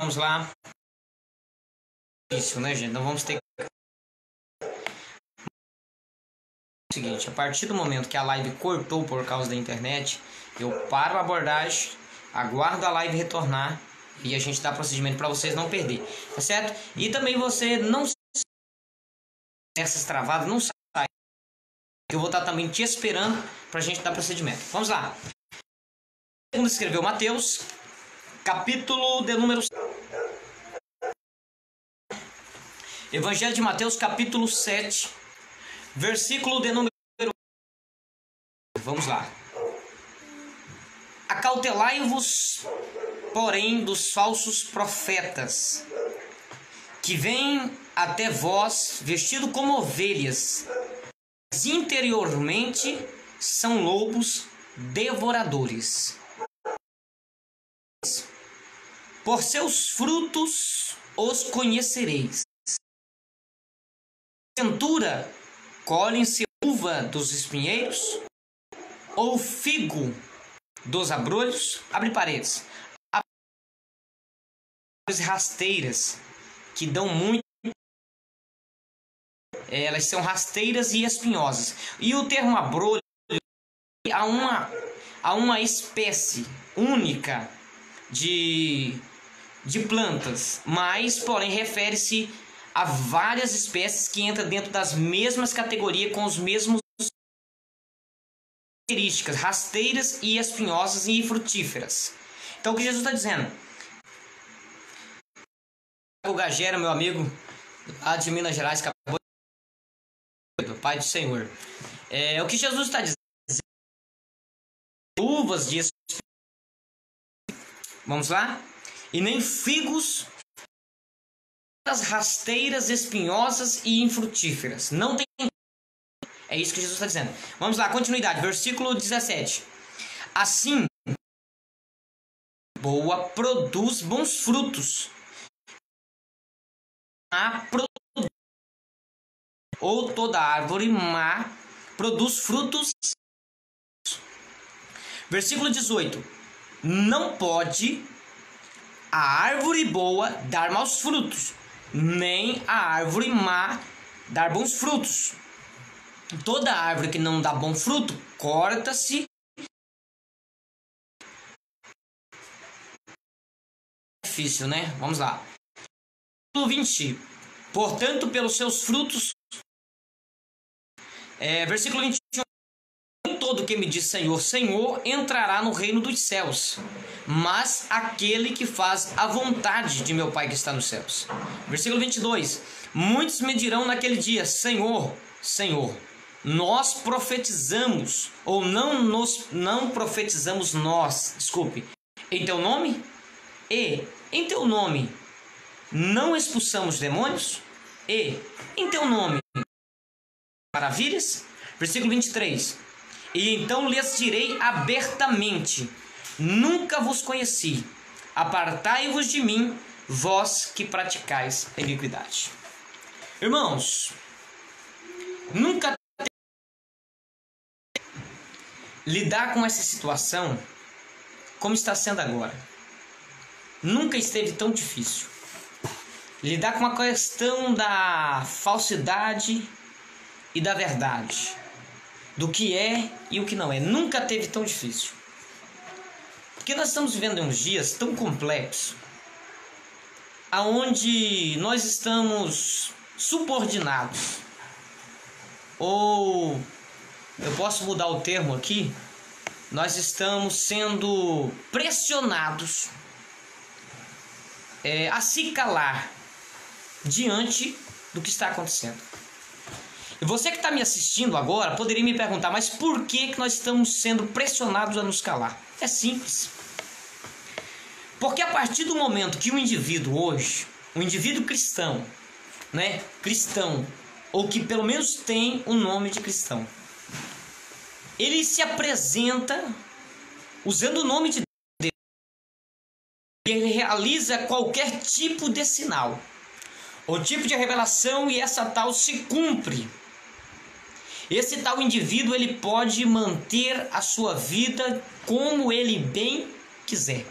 Vamos lá. Isso, né, gente? Não vamos ter o seguinte, a partir do momento que a live cortou por causa da internet, eu paro a abordagem, aguardo a live retornar e a gente dá procedimento para vocês não perder, tá certo? E também você não essas travadas, não sai. Eu vou estar também te esperando para a gente dar procedimento. Vamos lá. Segundo escreveu Mateus, capítulo de número... Evangelho de Mateus, capítulo 7, versículo de número... Vamos lá. Acautelai-vos, porém, dos falsos profetas, que vêm até vós vestido como ovelhas, mas interiormente são lobos devoradores. Por seus frutos os conhecereis. Porventura, colhem-se uva dos espinheiros, ou figo dos abrolhos? Abre parênteses. Rasteiras, que dão muito. Elas são rasteiras e espinhosas. E o termo abrolho a uma espécie única de plantas, mas, porém, refere-se a várias espécies que entram dentro das mesmas categorias com os mesmos características, rasteiras e espinhosas e frutíferas. Então o que Jesus está dizendo? O Gagera, meu amigo lá de Minas Gerais, acabou do Pai do Senhor. O que Jesus está dizendo? Uvas de vamos lá? E nem figos, as rasteiras espinhosas e infrutíferas. Não tem. É isso que Jesus está dizendo. Vamos lá, continuidade. Versículo 17. Assim, boa produz bons frutos. Ou toda árvore má produz frutos. Versículo 18. Não pode a árvore boa dar maus frutos, nem a árvore má dar bons frutos. Toda árvore que não dá bom fruto, corta-se. Difícil, né? Vamos lá. Versículo 20. Portanto, pelos seus frutos. Versículo 21. Nem todo que me diz Senhor, Senhor, entrará no reino dos céus, mas aquele que faz a vontade de meu Pai que está nos céus. Versículo 22. Muitos me dirão naquele dia, Senhor, Senhor, nós profetizamos, ou não profetizamos nós, desculpe, em teu nome? E em teu nome não expulsamos demônios? E em teu nome maravilhas? Versículo 23. E então lhes direi abertamente, nunca vos conheci, apartai-vos de mim, vós que praticais a iniquidade. Irmãos, nunca lidar com essa situação como está sendo agora. Nunca esteve tão difícil. Lidar com a questão da falsidade e da verdade, do que é e o que não é. Nunca teve tão difícil. Porque nós estamos vivendo uns dias tão complexos, aonde nós estamos subordinados, ou eu posso mudar o termo aqui, nós estamos sendo pressionados a se calar diante do que está acontecendo. E você que está me assistindo agora poderia me perguntar, mas por que nós estamos sendo pressionados a nos calar? É simples. Porque a partir do momento que um indivíduo hoje, um indivíduo cristão, né, cristão, ou que pelo menos tem o nome de cristão, ele se apresenta usando o nome de Deus, ele realiza qualquer tipo de sinal, ou tipo de revelação, e essa tal se cumpre. Esse tal indivíduo, ele pode manter a sua vida como ele bem quiser.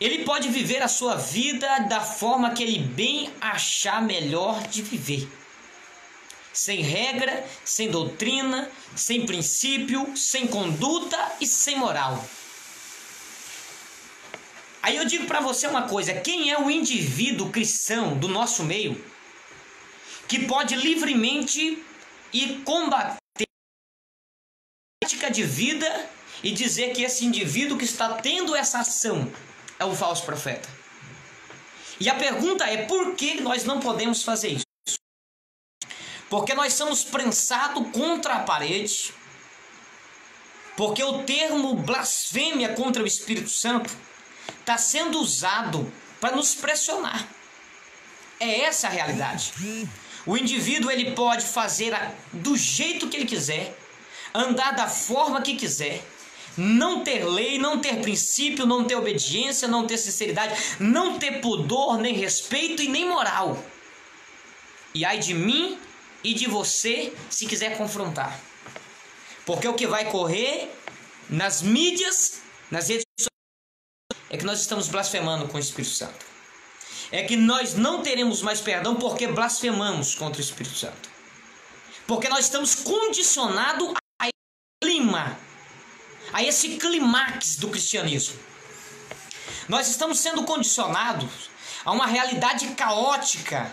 Ele pode viver a sua vida da forma que ele bem achar melhor de viver. Sem regra, sem doutrina, sem princípio, sem conduta e sem moral. Aí eu digo para você uma coisa: quem é o indivíduo cristão do nosso meio que pode livremente ir combater a prática de vida e dizer que esse indivíduo que está tendo essa ação é o falso profeta? E a pergunta é: por que nós não podemos fazer isso? Porque nós somos prensados contra a parede, porque o termo blasfêmia contra o Espírito Santo está sendo usado para nos pressionar. É essa a realidade. O indivíduo ele pode fazer do jeito que ele quiser, andar da forma que quiser, não ter lei, não ter princípio, não ter obediência, não ter sinceridade, não ter pudor, nem respeito e nem moral. E ai de mim e de você se quiser confrontar. Porque o que vai correr nas mídias, nas redes sociais, é que nós estamos blasfemando com o Espírito Santo. É que nós não teremos mais perdão porque blasfemamos contra o Espírito Santo. Porque nós estamos condicionados a esse clima, a esse clímax do cristianismo. Nós estamos sendo condicionados a uma realidade caótica,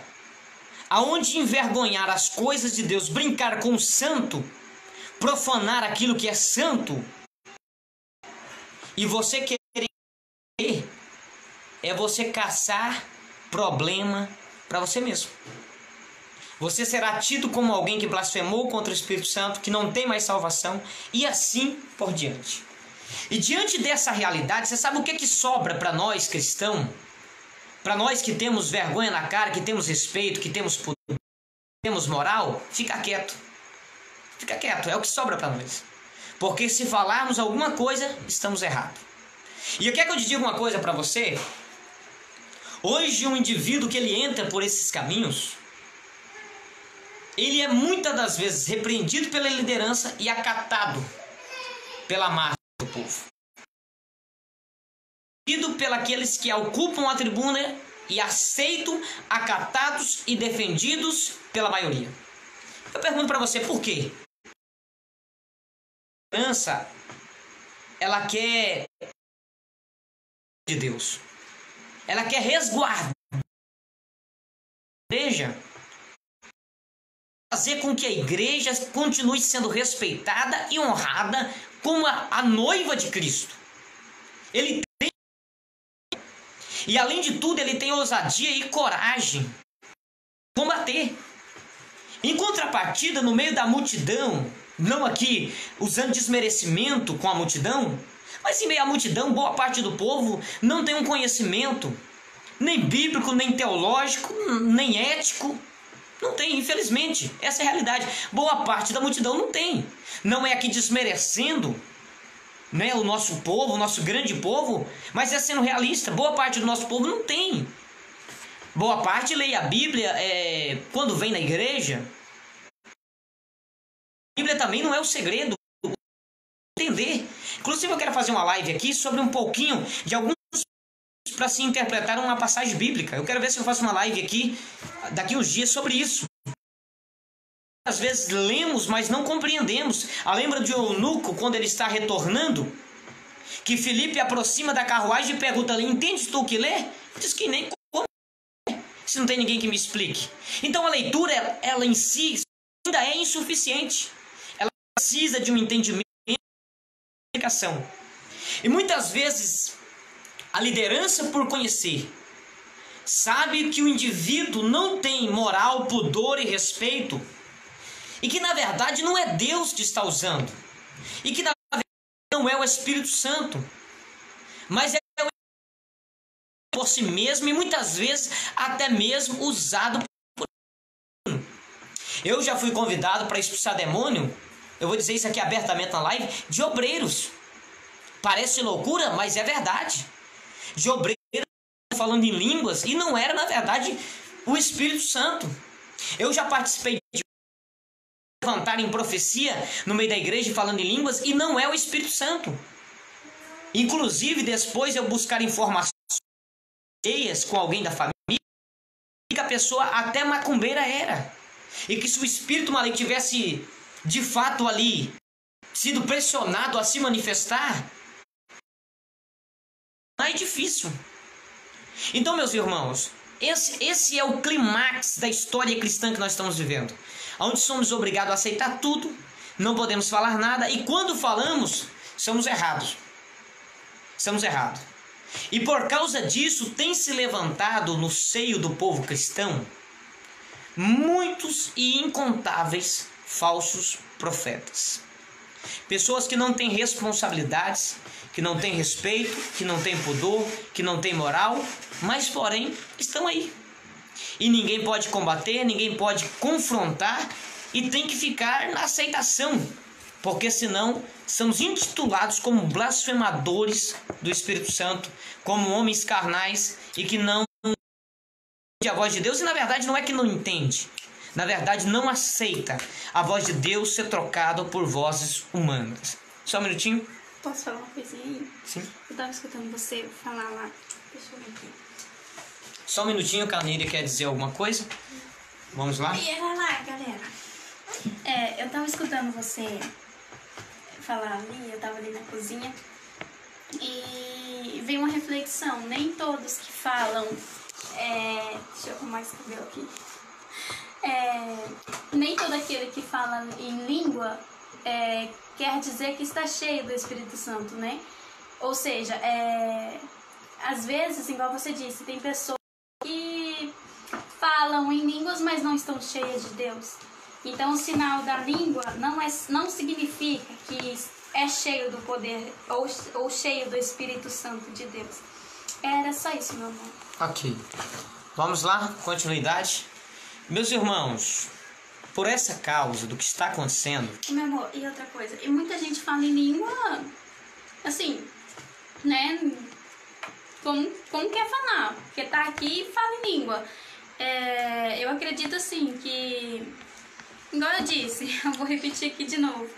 aonde envergonhar as coisas de Deus, brincar com o santo, profanar aquilo que é santo, e você querer é você caçar problema para você mesmo. Você será tido como alguém que blasfemou contra o Espírito Santo, que não tem mais salvação, e assim por diante. E diante dessa realidade, você sabe o que sobra para nós cristãos? Para nós que temos vergonha na cara, que temos respeito, que temos poder, que temos moral? Fica quieto. Fica quieto, é o que sobra para nós. Porque se falarmos alguma coisa, estamos errados. E eu quero que eu te diga uma coisa para você. Hoje um indivíduo que ele entra por esses caminhos, ele é muitas das vezes repreendido pela liderança e acatado pela massa do povo. Repreendido pelos que ocupam a tribuna e aceitam, acatados e defendidos pela maioria. Eu pergunto para você, por quê? A liderança, ela quer de Deus. Ela quer resguardar a igreja, fazer com que a igreja continue sendo respeitada e honrada como a noiva de Cristo. Ele tem, e além de tudo, ele tem ousadia e coragem de combater. Em contrapartida, no meio da multidão, não aqui usando desmerecimento com a multidão, mas em meio à multidão, boa parte do povo não tem um conhecimento, nem bíblico, nem teológico, nem ético. Não tem, infelizmente. Essa é a realidade. Boa parte da multidão não tem. Não é aqui desmerecendo, né, o nosso povo, o nosso grande povo, mas é sendo realista. Boa parte do nosso povo não tem. Boa parte lê a Bíblia quando vem na igreja. A Bíblia também não é o segredo. Entender. Inclusive eu quero fazer uma live aqui sobre um pouquinho de alguns para se interpretar uma passagem bíblica. Eu quero ver se eu faço uma live aqui daqui uns dias sobre isso. Às vezes lemos, mas não compreendemos. Lembra de eunuco quando ele está retornando? Que Filipe aproxima da carruagem e pergunta: entende tu o que lê? Diz que nem como, se não tem ninguém que me explique. Então a leitura, ela em si ainda é insuficiente. Ela precisa de um entendimento. E muitas vezes a liderança, por conhecer, sabe que o indivíduo não tem moral, pudor e respeito, e que na verdade não é Deus que está usando, e que na verdade não é o Espírito Santo, mas é por si mesmo, e muitas vezes até mesmo usado por. Eu já fui convidado para expulsar demônio, eu vou dizer isso aqui abertamente na live, de obreiros. Parece loucura, mas é verdade. De obreiros falando em línguas, e não era na verdade o Espírito Santo. Eu já participei de levantar em profecia no meio da igreja falando em línguas, e não é o Espírito Santo. Inclusive depois eu buscar informações cheias com alguém da família, que a pessoa até macumbeira era. E que se o espírito maligno tivesse de fato ali sido pressionado a se manifestar, não é difícil. Então, meus irmãos, esse é o clímax da história cristã que nós estamos vivendo, onde somos obrigados a aceitar tudo, não podemos falar nada, e quando falamos, somos errados. Estamos errados. E por causa disso, tem se levantado no seio do povo cristão muitos e incontáveis falsos profetas. Pessoas que não têm responsabilidades, que não têm respeito, que não têm pudor, que não têm moral, mas porém estão aí. E ninguém pode combater, ninguém pode confrontar, e tem que ficar na aceitação, porque senão somos intitulados como blasfemadores do Espírito Santo, como homens carnais e que não entendem a voz de Deus, e na verdade não é que não entende, na verdade não aceita a voz de Deus ser trocada por vozes humanas. Só um minutinho. Posso falar uma coisinha aí? Sim. Eu tava escutando você falar lá. Deixa eu ver aqui. Só um minutinho, que a Nira quer dizer alguma coisa. Vamos lá? E vai lá, galera. Eu tava escutando você falar ali, eu tava ali na cozinha, e veio uma reflexão. Nem todos que falam... deixa eu arrumar esse cabelo aqui. Nem todo aquele que fala em língua quer dizer que está cheio do Espírito Santo, né? Ou seja, às vezes, igual você disse, tem pessoas que falam em línguas, mas não estão cheias de Deus. Então, o sinal da língua não significa que é cheio do poder ou cheio do Espírito Santo de Deus. Era só isso, meu amor. Ok. Vamos lá, continuidade. Meus irmãos, por essa causa do que está acontecendo... Meu amor, e outra coisa, e muita gente fala em língua, assim, né, como quer falar, porque tá aqui e fala em língua. Eu acredito, assim, que, igual eu disse, eu vou repetir aqui de novo,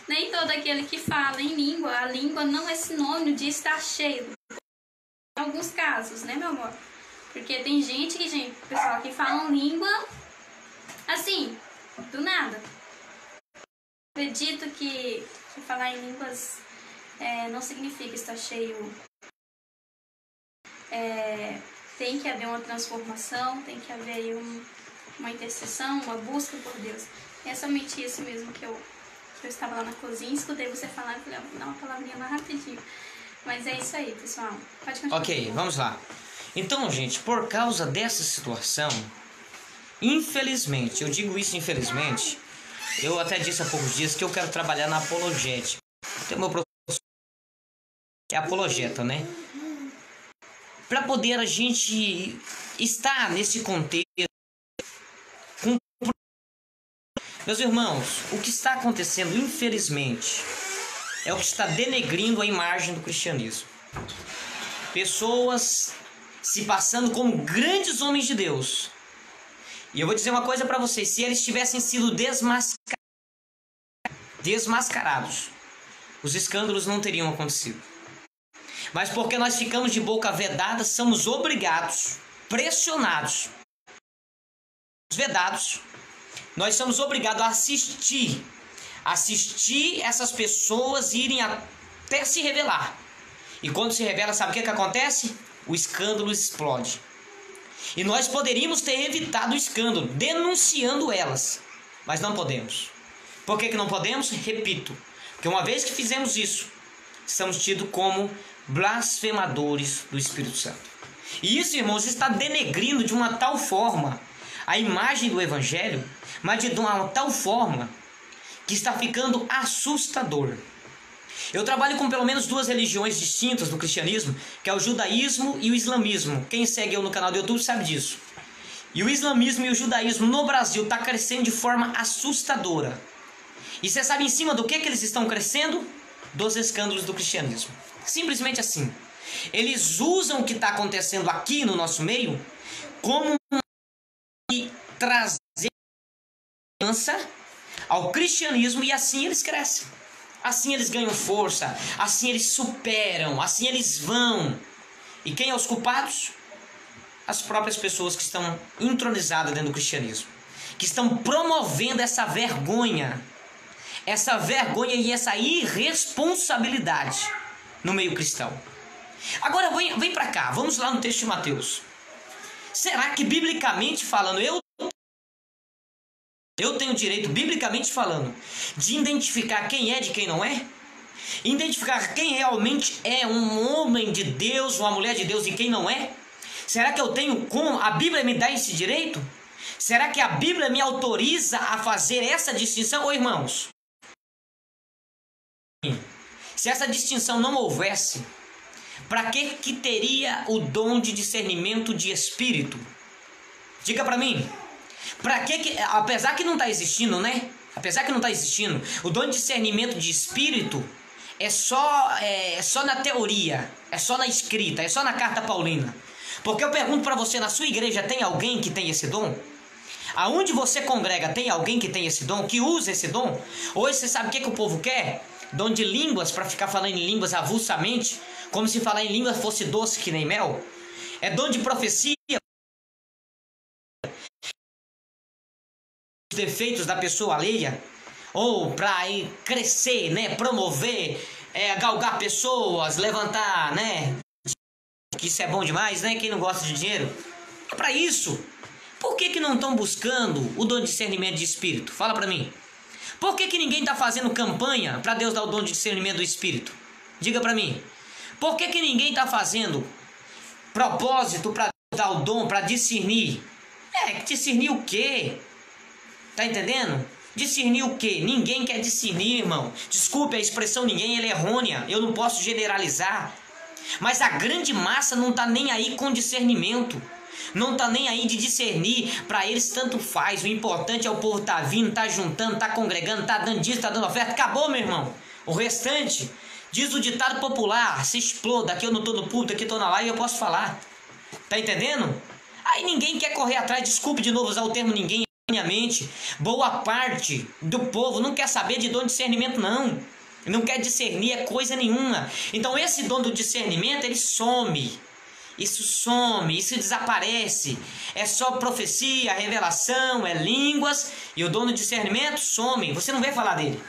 nem todo aquele que fala em língua, a língua não é sinônimo de estar cheio. Em alguns casos, né, meu amor? Porque tem pessoal que falam língua, assim, do nada. Acredito que falar em línguas não significa estar cheio. Tem que haver uma transformação, tem que haver aí uma intercessão, uma busca por Deus. É somente isso mesmo que eu estava lá na cozinha, escutei você falar e falei, vou dar uma palavrinha lá rapidinho. Mas é isso aí, pessoal. Pode continuar. Ok, vamos lá. Então, gente, por causa dessa situação, infelizmente, eu digo isso infelizmente, eu até disse há poucos dias que eu quero trabalhar na apologética. Então, meu professor é apologeta, né? Para poder a gente estar nesse contexto. Meus irmãos, o que está acontecendo, infelizmente, é o que está denegrindo a imagem do cristianismo. Pessoas se passando como grandes homens de Deus. E eu vou dizer uma coisa para vocês, se eles tivessem sido desmascarados, os escândalos não teriam acontecido. Mas porque nós ficamos de boca vedada, somos obrigados, pressionados, vedados, nós somos obrigados a assistir essas pessoas irem até se revelar. E quando se revela, sabe o que acontece? O escândalo explode. E nós poderíamos ter evitado o escândalo, denunciando elas. Mas não podemos. Por que não podemos? Repito, porque uma vez que fizemos isso, estamos tidos como blasfemadores do Espírito Santo. E isso, irmãos, está denegrindo de uma tal forma a imagem do Evangelho, mas de uma tal forma que está ficando assustador. Eu trabalho com pelo menos duas religiões distintas do cristianismo, que é o judaísmo e o islamismo. Quem segue eu no canal do YouTube sabe disso. E o islamismo e o judaísmo no Brasil está crescendo de forma assustadora. E você sabe em cima do que eles estão crescendo? Dos escândalos do cristianismo. Simplesmente assim. Eles usam o que está acontecendo aqui no nosso meio como trazer esperança ao cristianismo, e assim eles crescem. Assim eles ganham força, assim eles superam, assim eles vão. E quem é os culpados? as próprias pessoas que estão entronizadas dentro do cristianismo, que estão promovendo essa vergonha e essa irresponsabilidade no meio cristão. Agora vem para cá, vamos lá no texto de Mateus. Será que biblicamente falando, eu tenho direito, biblicamente falando, de identificar quem é de quem não é? Identificar quem realmente é um homem de Deus, uma mulher de Deus e quem não é? Será que eu tenho como? A Bíblia me dá esse direito? Será que a Bíblia me autoriza a fazer essa distinção? Ô irmãos, se essa distinção não houvesse, para que teria o dom de discernimento de espírito? Diga para mim. Para que, apesar que não está existindo, né? Apesar que não está existindo, o dom de discernimento de espírito é só na teoria, é só na escrita, é só na carta paulina. Porque eu pergunto para você, na sua igreja tem alguém que tem esse dom? Aonde você congrega tem alguém que tem esse dom, que usa esse dom? Hoje você sabe o que o povo quer? Dom de línguas, para ficar falando em línguas avulsamente, como se falar em línguas fosse doce que nem mel. É dom de profecia, os defeitos da pessoa alheia, ou para crescer, né, promover, galgar pessoas, levantar, né, que isso é bom demais, né, quem não gosta de dinheiro. É para isso. Por que não estão buscando o dom de discernimento de espírito? Fala para mim. Por que ninguém está fazendo campanha para Deus dar o dom de discernimento do espírito? Diga para mim. Por que ninguém está fazendo propósito para dar o dom, para discernir? Discernir o quê? Tá entendendo? Discernir o quê? Ninguém quer discernir, irmão. Desculpe a expressão ninguém, ela é errônea. Eu não posso generalizar. Mas a grande massa não está nem aí com discernimento. Não está nem aí de discernir. Para eles tanto faz. O importante é o povo tá vindo, tá juntando, tá congregando, tá dando dízimo, tá dando oferta. Acabou, meu irmão. O restante, diz o ditado popular, se exploda. Aqui eu não tô no púlpito, aqui eu tô na live e eu posso falar. Tá entendendo? Aí ninguém quer correr atrás. Desculpe de novo usar o termo ninguém. Boa parte do povo não quer saber de dom de discernimento, não quer discernir coisa nenhuma. Então esse dom do discernimento, ele some, isso desaparece. É só profecia, revelação, é línguas, e o dom do discernimento some. Você não vê falar dele.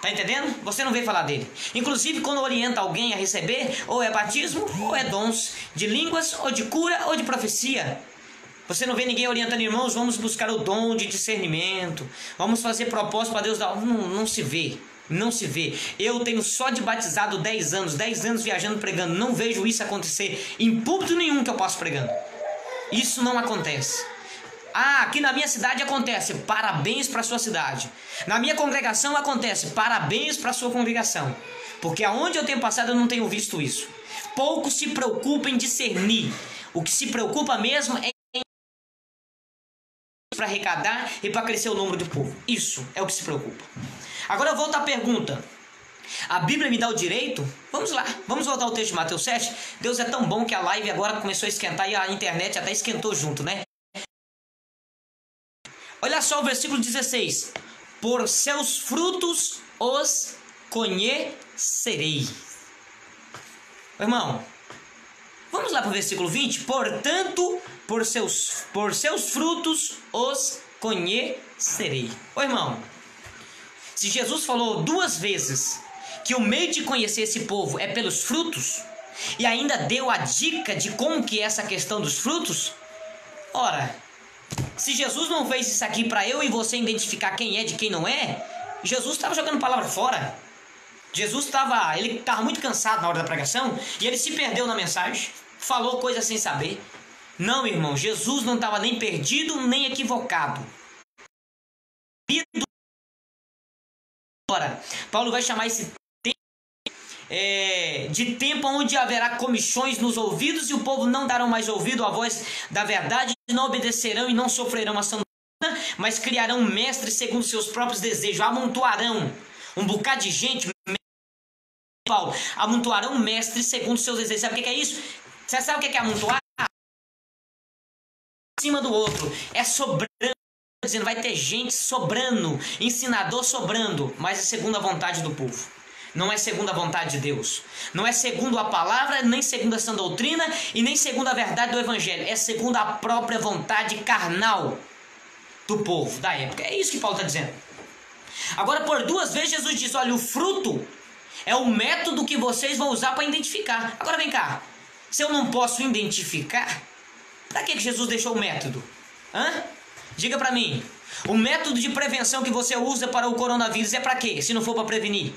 Tá entendendo? Você não vê falar dele. Inclusive quando orienta alguém a receber, ou é batismo ou é dons de línguas, ou de cura, ou de profecia. Você não vê ninguém orientando, irmãos, vamos buscar o dom de discernimento, vamos fazer propósito para Deus dar. Não se vê, não se vê. Eu tenho só de batizado 10 anos viajando pregando, não vejo isso acontecer em púlpito nenhum que eu posso pregando. Isso não acontece. Aqui na minha cidade acontece, parabéns para a sua cidade. Na minha congregação acontece, parabéns para a sua congregação. Porque aonde eu tenho passado eu não tenho visto isso. Poucos se preocupam em discernir. O que se preocupa mesmo é para arrecadar e para crescer o número do povo. Isso é o que se preocupa. Agora eu volto à pergunta. A Bíblia me dá o direito? Vamos lá, vamos voltar ao texto de Mateus 7. Deus é tão bom que a live agora começou a esquentar e a internet até esquentou junto, né? Olha só o versículo 16. Por seus frutos os conhecerei. Irmão, vamos lá para o versículo 20. Portanto, por seus frutos os conhecerei. Ô irmão, se Jesus falou 2 vezes que o meio de conhecer esse povo é pelos frutos, e ainda deu a dica de como que é essa questão dos frutos, ora, se Jesus não fez isso aqui para eu e você identificar quem é de quem não é, Jesus estava jogando palavra fora. Jesus estava muito cansado na hora da pregação e ele se perdeu na mensagem, falou coisa sem saber. Não, irmão, Jesus não estava nem perdido, nem equivocado. Agora, Paulo vai chamar esse tempo de tempo onde haverá comichões nos ouvidos e o povo não darão mais ouvido à voz da verdade, não obedecerão e não sofrerão ação divina, mas criarão mestres segundo seus próprios desejos, amontoarão um bocado de gente, Paulo, amontoarão mestres segundo seus desejos. Sabe o que é isso? Você sabe o que é amontoar? Cima do outro, é sobrando, dizendo, vai ter gente sobrando, ensinador sobrando, mas é segundo a vontade do povo. Não é segundo a vontade de Deus. Não é segundo a palavra, nem segundo a sã doutrina e nem segundo a verdade do evangelho. É segundo a própria vontade carnal do povo da época. É isso que Paulo está dizendo. Agora, por 2 vezes, Jesus diz: olha, o fruto é o método que vocês vão usar para identificar. Agora vem cá. Se eu não posso identificar, para que Jesus deixou o método? Diga para mim. O método de prevenção que você usa para o coronavírus é para quê? Se não for para prevenir.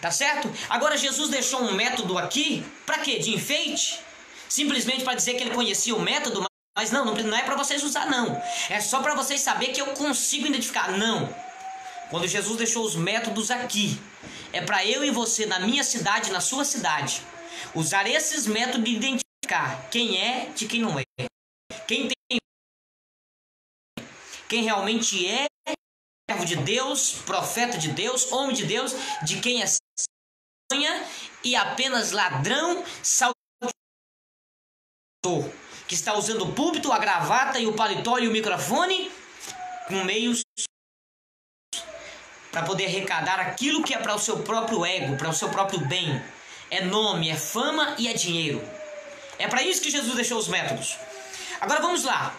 Tá certo? Agora Jesus deixou um método aqui, para quê? De enfeite? Simplesmente para dizer que ele conhecia o método, mas não é para vocês usar não. É só para vocês saberem que eu consigo identificar. Não. Quando Jesus deixou os métodos aqui, é para eu e você, na minha cidade, na sua cidade, usar esses métodos de identificar quem é de quem não é. Quem realmente é servo de Deus, profeta de Deus, homem de Deus, de quem é sonha e apenas ladrão, salvador, que está usando o púlpito, a gravata e o paletó e o microfone com meios para poder arrecadar aquilo que é para o seu próprio ego, para o seu próprio bem. É nome, é fama e é dinheiro. É para isso que Jesus deixou os métodos. Agora vamos lá.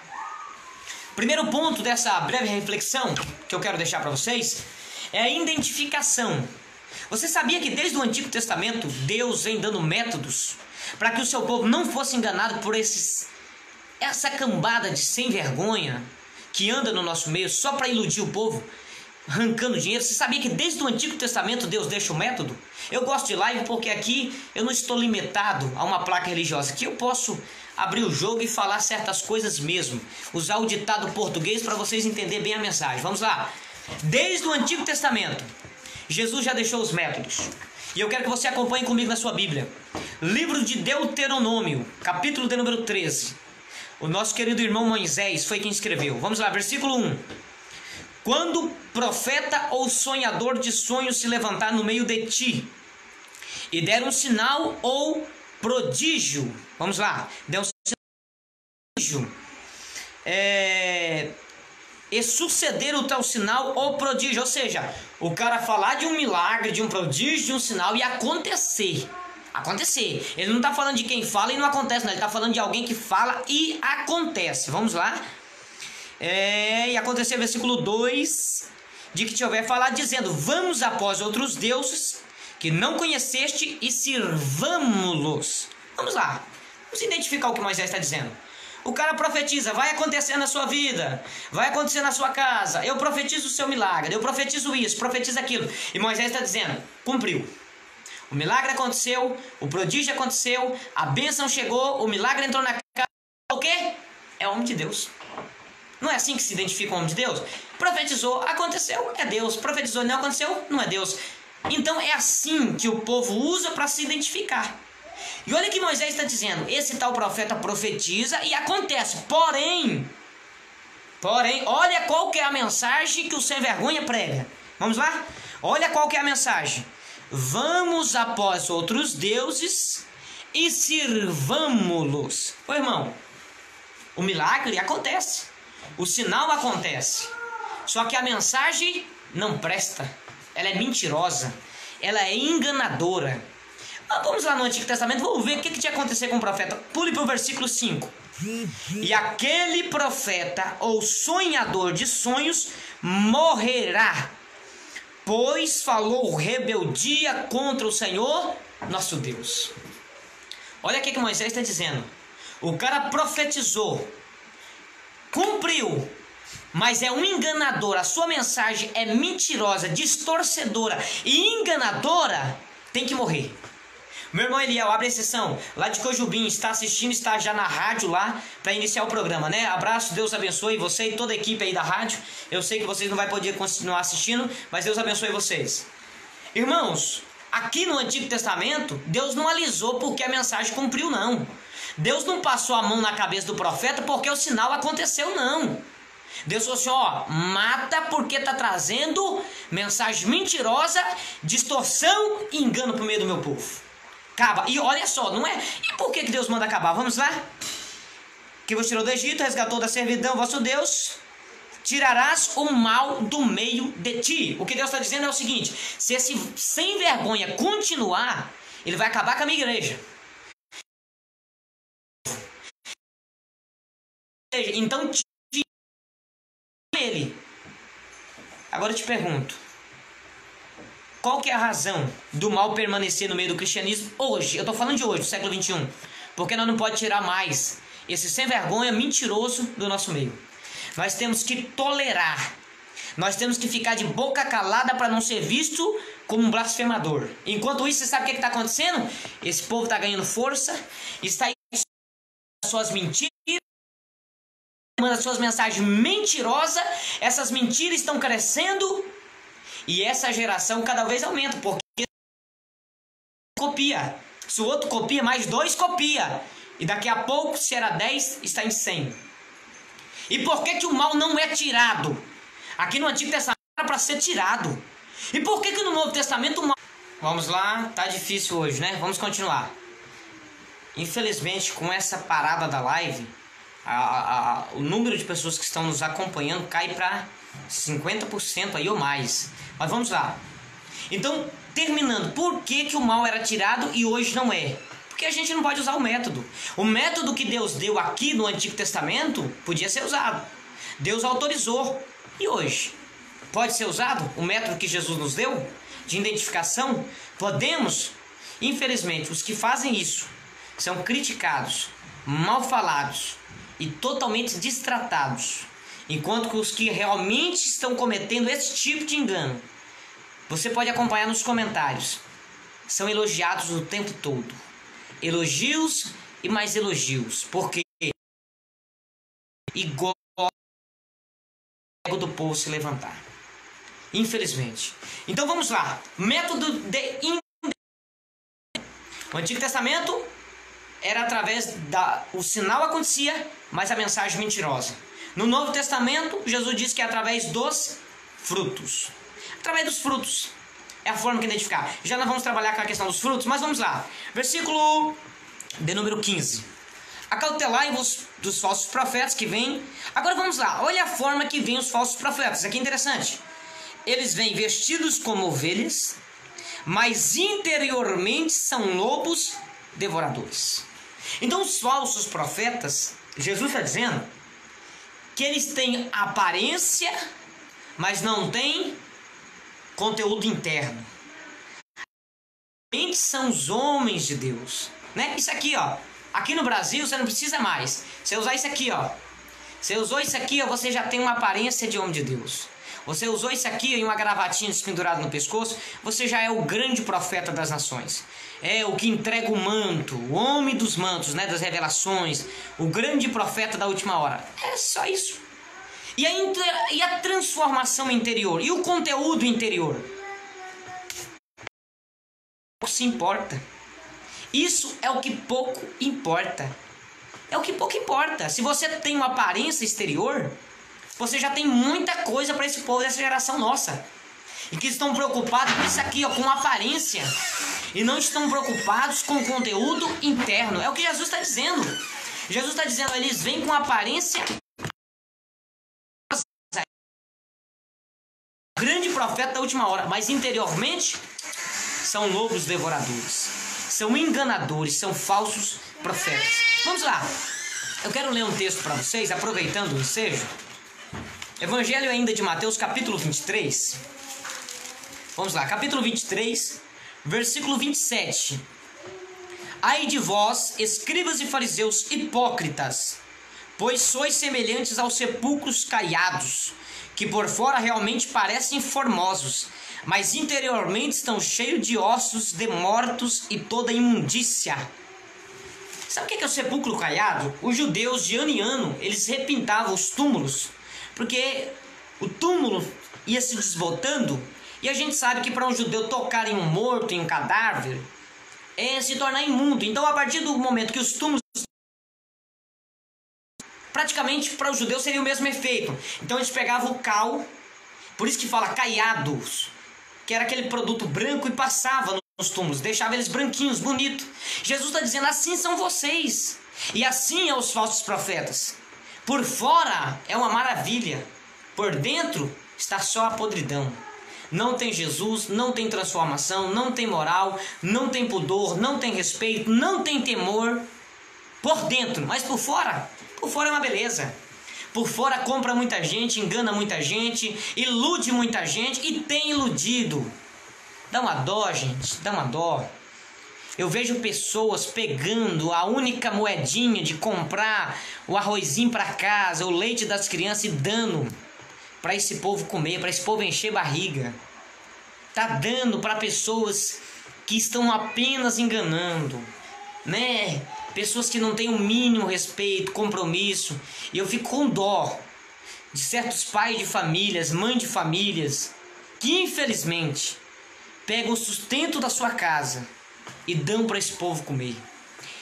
Primeiro ponto dessa breve reflexão que eu quero deixar para vocês é a identificação. Você sabia que desde o Antigo Testamento Deus vem dando métodos para que o seu povo não fosse enganado por essa cambada de sem vergonha que anda no nosso meio só para iludir o povo, arrancando dinheiro? Você sabia que desde o Antigo Testamento Deus deixa o método? Eu gosto de live porque aqui eu não estou limitado a uma placa religiosa. Aqui eu posso abrir o jogo e falar certas coisas mesmo. Usar o ditado português para vocês entenderem bem a mensagem. Vamos lá. Desde o Antigo Testamento, Jesus já deixou os métodos. E eu quero que você acompanhe comigo na sua Bíblia. Livro de Deuteronômio, capítulo de número 13. O nosso querido irmão Moisés foi quem escreveu. Vamos lá, versículo 1. Quando profeta ou sonhador de sonhos se levantar no meio de ti e der um sinal ou prodígio, vamos lá, der um sinal, prodígio, e suceder o tal sinal ou prodígio, ou seja, o cara falar de um milagre, de um prodígio, de um sinal e acontecer. Ele não está falando de quem fala e não acontece, não. Ele está falando de alguém que fala e acontece. Vamos lá. E acontecer, versículo 2, de que te houver falado, dizendo: vamos após outros deuses que não conheceste e sirvamo-los. Vamos lá, vamos identificar o que Moisés está dizendo. O cara profetiza: vai acontecer na sua vida, vai acontecer na sua casa, eu profetizo o seu milagre, eu profetizo isso, profetizo aquilo. E Moisés está dizendo: cumpriu. O milagre aconteceu, o prodígio aconteceu, a bênção chegou, o milagre entrou na casa. O quê? É homem de Deus. Não é assim que se identifica o homem de Deus? Profetizou, aconteceu, é Deus. Profetizou, não aconteceu, não é Deus. Então é assim que o povo usa para se identificar. E olha que Moisés está dizendo: esse tal profeta profetiza e acontece. Porém, olha qual que é a mensagem que o sem vergonha prega. Vamos lá? Olha qual que é a mensagem. Vamos após outros deuses e sirvamo-los. Ô irmão, o milagre acontece. O sinal acontece. Só que a mensagem não presta. Ela é mentirosa. Ela é enganadora. Vamos lá no Antigo Testamento. Vamos ver o que tinha acontecido com o profeta. Pule para o versículo 5. E aquele profeta ou sonhador de sonhos morrerá, pois falou rebeldia contra o Senhor nosso Deus. Olha o que Moisés está dizendo. O cara profetizou, cumpriu, mas é um enganador. A sua mensagem é mentirosa, distorcedora e enganadora. Tem que morrer. Meu irmão Eliel, abre a sessão lá de Cojubim, está assistindo, está já na rádio lá para iniciar o programa, né? Abraço, Deus abençoe você e toda a equipe aí da rádio. Eu sei que vocês não vão poder continuar assistindo, mas Deus abençoe vocês. Irmãos, aqui no Antigo Testamento, Deus não alisou porque a mensagem cumpriu, não. Deus não passou a mão na cabeça do profeta porque o sinal aconteceu, não. Deus falou assim: ó, mata porque está trazendo mensagem mentirosa, distorção e engano para o meio do meu povo. Acaba. E olha só, não é? E por que Deus manda acabar? Vamos lá? Que vos tirou do Egito, resgatou da servidão vosso Deus. tirarás o mal do meio de ti. O que Deus está dizendo é o seguinte: se esse sem vergonha continuar, ele vai acabar com a minha igreja. Então tira ele. Agora eu te pergunto, qual que é a razão do mal permanecer no meio do cristianismo hoje? Eu estou falando de hoje, do século 21. Porque nós não podemos tirar mais esse sem vergonha mentiroso do nosso meio. Nós temos que tolerar. Nós temos que ficar de boca calada para não ser visto como um blasfemador. Enquanto isso, você sabe o que está acontecendo? Esse povo está ganhando força, está aí suas mentiras, manda suas mensagens mentirosas, essas mentiras estão crescendo e essa geração cada vez aumenta, porque copia. Se o outro copia, mais 2 copia. E daqui a pouco, se era 10, está em 100. E por que o mal não é tirado? Aqui no Antigo Testamento era para ser tirado. E por que no Novo Testamento o mal... Vamos lá, tá difícil hoje, né? Vamos continuar. Infelizmente, com essa parada da live, o número de pessoas que estão nos acompanhando cai para 50% aí ou mais. Mas vamos lá. Então, terminando, por que o mal era tirado e hoje não é? Porque a gente não pode usar o método. O método que Deus deu aqui no Antigo Testamento podia ser usado. Deus autorizou. E hoje? Pode ser usado o método que Jesus nos deu de identificação? Podemos? Infelizmente, os que fazem isso são criticados, mal falados e totalmente destratados. Enquanto que os que realmente estão cometendo esse tipo de engano, você pode acompanhar nos comentários, são elogiados o tempo todo. Elogios e mais elogios. Porque igual do povo se levantar. Infelizmente. Então vamos lá. Método de... O Antigo Testamento era através o sinal acontecia, mas a mensagem mentirosa. No Novo Testamento, Jesus diz que é através dos frutos. Através dos frutos. É a forma que identificar. Já nós vamos trabalhar com a questão dos frutos, mas vamos lá. Versículo de número 15. Acautelai-vos dos falsos profetas que vêm. Agora vamos lá. Olha a forma que vêm os falsos profetas. Isso aqui é interessante. Eles vêm vestidos como ovelhas, mas interiormente são lobos devoradores. Então os falsos profetas, Jesus está dizendo que eles têm aparência, mas não têm conteúdo interno. São os homens de Deus, né? Isso aqui, ó. Aqui no Brasil você não precisa mais. Você usar isso aqui, ó. Você usou isso aqui, ó, você já tem uma aparência de homem de Deus. Você usou isso aqui em uma gravatinha pendurada no pescoço, você já é o grande profeta das nações. É o que entrega o manto, o homem dos mantos, né, das revelações, o grande profeta da última hora. É só isso. E a transformação interior? E o conteúdo interior? Pouco se importa. Isso é o que pouco importa. É o que pouco importa. Se você tem uma aparência exterior, você já tem muita coisa para esse povo dessa geração nossa. E que estão preocupados com isso aqui, ó, com aparência. E não estão preocupados com o conteúdo interno. É o que Jesus está dizendo. Jesus está dizendo, eles vêm com aparência. Grande profeta da última hora, mas interiormente são lobos devoradores, são enganadores, são falsos profetas. Vamos lá, eu quero ler um texto para vocês, aproveitando o ensejo. Evangelho ainda de Mateus, capítulo 23. Vamos lá, capítulo 23, versículo 27. Ai de vós, escribas e fariseus hipócritas, pois sois semelhantes aos sepulcros caiados, que por fora realmente parecem formosos, mas interiormente estão cheios de ossos de mortos e toda imundícia. Sabe o que é o sepulcro caiado? Os judeus de ano em ano, eles repintavam os túmulos, porque o túmulo ia se desbotando, e a gente sabe que para um judeu tocar em um morto, em um cadáver, é se tornar imundo. Então a partir do momento que os túmulos, praticamente para os judeus seria o mesmo efeito. Então eles pegavam o cal, por isso que fala caiados, que era aquele produto branco, e passava nos túmulos, deixava eles branquinhos, bonitos. Jesus está dizendo, assim são vocês, e assim é os falsos profetas. Por fora é uma maravilha, Por dentro está só a podridão. Não tem Jesus, não tem transformação, não tem moral, não tem pudor, não tem respeito, não tem temor. Por dentro, mas por fora é uma beleza. Por fora compra muita gente, engana muita gente, ilude muita gente e tem iludido. Dá uma dó, gente, dá uma dó. Eu vejo pessoas pegando a única moedinha de comprar o arrozinho para casa, o leite das crianças e dando para esse povo comer, para esse povo encher barriga. Tá dando para pessoas que estão apenas enganando, né? Pessoas que não têm o mínimo respeito, compromisso. E eu fico com dó de certos pais de famílias, mães de famílias, que infelizmente pegam o sustento da sua casa e dão para esse povo comer.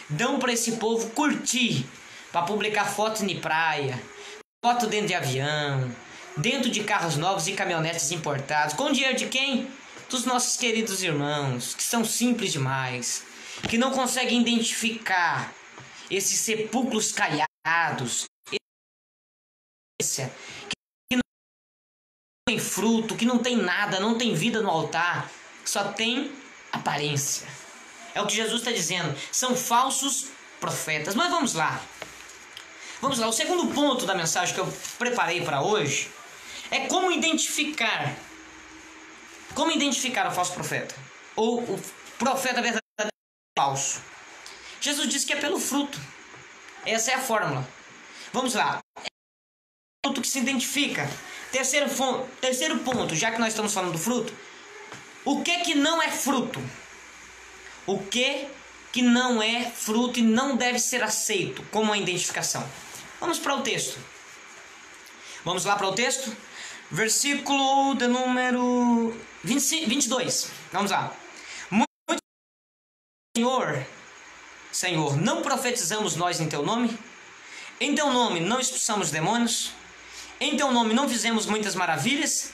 Dão para esse povo curtir, para publicar foto em praia, foto dentro de avião, dentro de carros novos e caminhonetes importados. Com dinheiro de quem? Dos nossos queridos irmãos, que são simples demais, que não conseguem identificar esses sepulcros caiados, que não tem fruto, que não tem nada, não tem vida no altar, só tem aparência. É o que Jesus está dizendo, são falsos profetas. Mas vamos lá. Vamos lá, o segundo ponto da mensagem que eu preparei para hoje é como identificar o falso profeta, ou o profeta verdadeiro falso. Jesus disse que é pelo fruto. Essa é a fórmula. Vamos lá. É o fruto que se identifica. Terceiro ponto, já que nós estamos falando do fruto, o que não é fruto? O que não é fruto e não deve ser aceito como uma identificação? Vamos para o texto. Vamos lá para o texto? Versículo de número 22. Vamos lá. Senhor, não profetizamos nós em teu nome? Em teu nome não expulsamos demônios? Em teu nome não fizemos muitas maravilhas?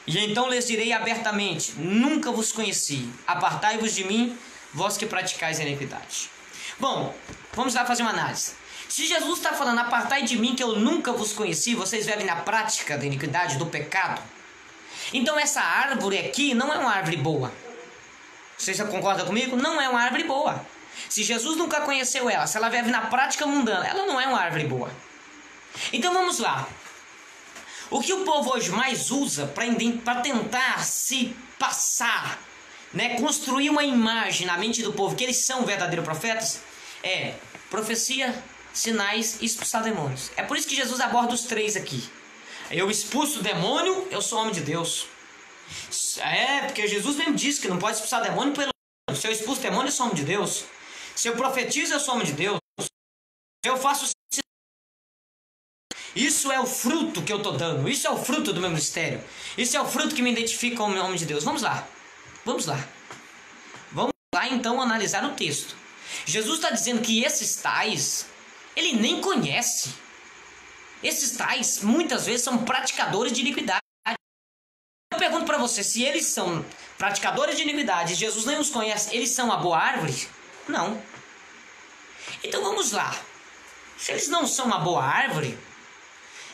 E então lhes direi abertamente, nunca vos conheci, apartai-vos de mim, vós que praticais a iniquidade. Bom, vamos lá fazer uma análise. Se Jesus está falando, apartai de mim que eu nunca vos conheci, vocês vivem na prática da iniquidade, do pecado. Então essa árvore aqui não é uma árvore boa. Vocês já concordam comigo? Não é uma árvore boa. Se Jesus nunca conheceu ela, se ela vive na prática mundana, ela não é uma árvore boa. Então vamos lá. O que o povo hoje mais usa para tentar se passar, né, construir uma imagem na mente do povo que eles são verdadeiros profetas, é profecia, sinais e expulsar demônios. É por isso que Jesus aborda os três aqui. Eu expulso o demônio, eu sou homem de Deus. É, porque Jesus mesmo disse que não pode expulsar demônio pelo... Se eu expulso demônio, eu sou homem de Deus. Se eu profetizo, eu sou homem de Deus. Se eu faço... Isso é o fruto que eu estou dando. Isso é o fruto do meu ministério. Isso é o fruto que me identifica como homem de Deus. Vamos lá. Vamos lá. Vamos lá então analisar o texto. Jesus está dizendo que esses tais, ele nem conhece. Esses tais, muitas vezes, são praticadores de iniquidade. Eu pergunto para você, se eles são praticadores de iniquidade, Jesus nem os conhece, eles são a boa árvore? Não. Então vamos lá. Se eles não são uma boa árvore,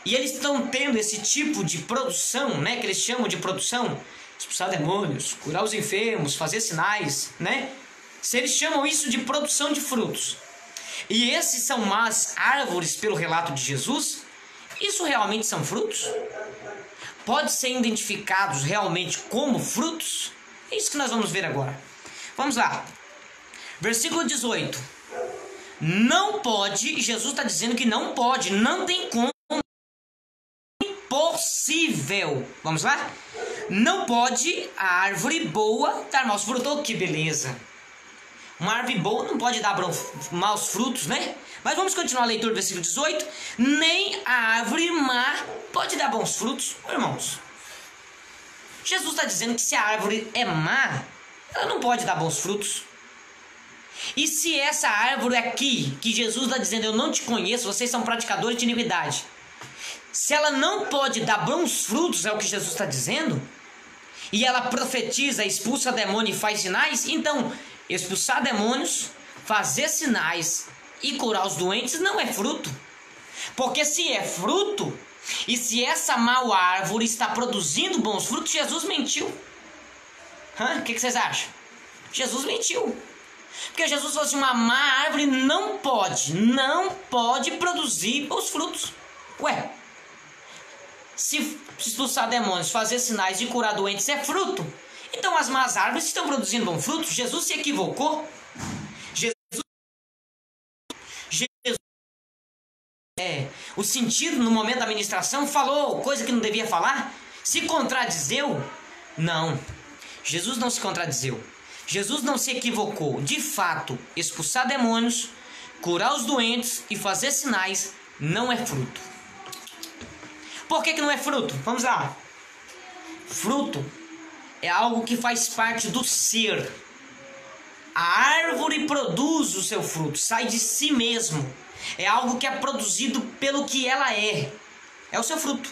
e eles estão tendo esse tipo de produção, né, que eles chamam de produção, expulsar demônios, curar os enfermos, fazer sinais, né? Se eles chamam isso de produção de frutos, e esses são más árvores pelo relato de Jesus, isso realmente são frutos? Pode ser identificados realmente como frutos? É isso que nós vamos ver agora. Vamos lá. Versículo 18. Não pode, Jesus está dizendo que não pode, não tem como, impossível. Vamos lá? Não pode a árvore boa dar maus frutos. Oh, que beleza! Uma árvore boa não pode dar maus frutos, né? Mas vamos continuar a leitura do versículo 18. Nem a árvore má pode dar bons frutos, irmãos. Jesus está dizendo que se a árvore é má, ela não pode dar bons frutos. E se essa árvore aqui, que Jesus está dizendo, eu não te conheço, vocês são praticadores de iniquidade, se ela não pode dar bons frutos, é o que Jesus está dizendo, e ela profetiza, expulsa demônio e faz sinais, então expulsar demônios, fazer sinais e curar os doentes não é fruto. Porque se é fruto, E se essa mau árvore está produzindo bons frutos, Jesus mentiu. O que vocês acham? Jesus mentiu. Porque Jesus falou assim, uma má árvore não pode produzir bons frutos. Ué, se expulsar demônios, fazer sinais de curar doentes é fruto, então as más árvores estão produzindo bons frutos? Jesus se equivocou? O sentido no momento da ministração, falou coisa que não devia falar? Se contradizeu? Não, Jesus não se contradizeu. Jesus não se equivocou. De fato, expulsar demônios, curar os doentes e fazer sinais não é fruto. Por que não é fruto? Vamos lá. Fruto é algo que faz parte do ser. A árvore produz o seu fruto, sai de si mesmo. É algo que é produzido pelo que ela é. É o seu fruto.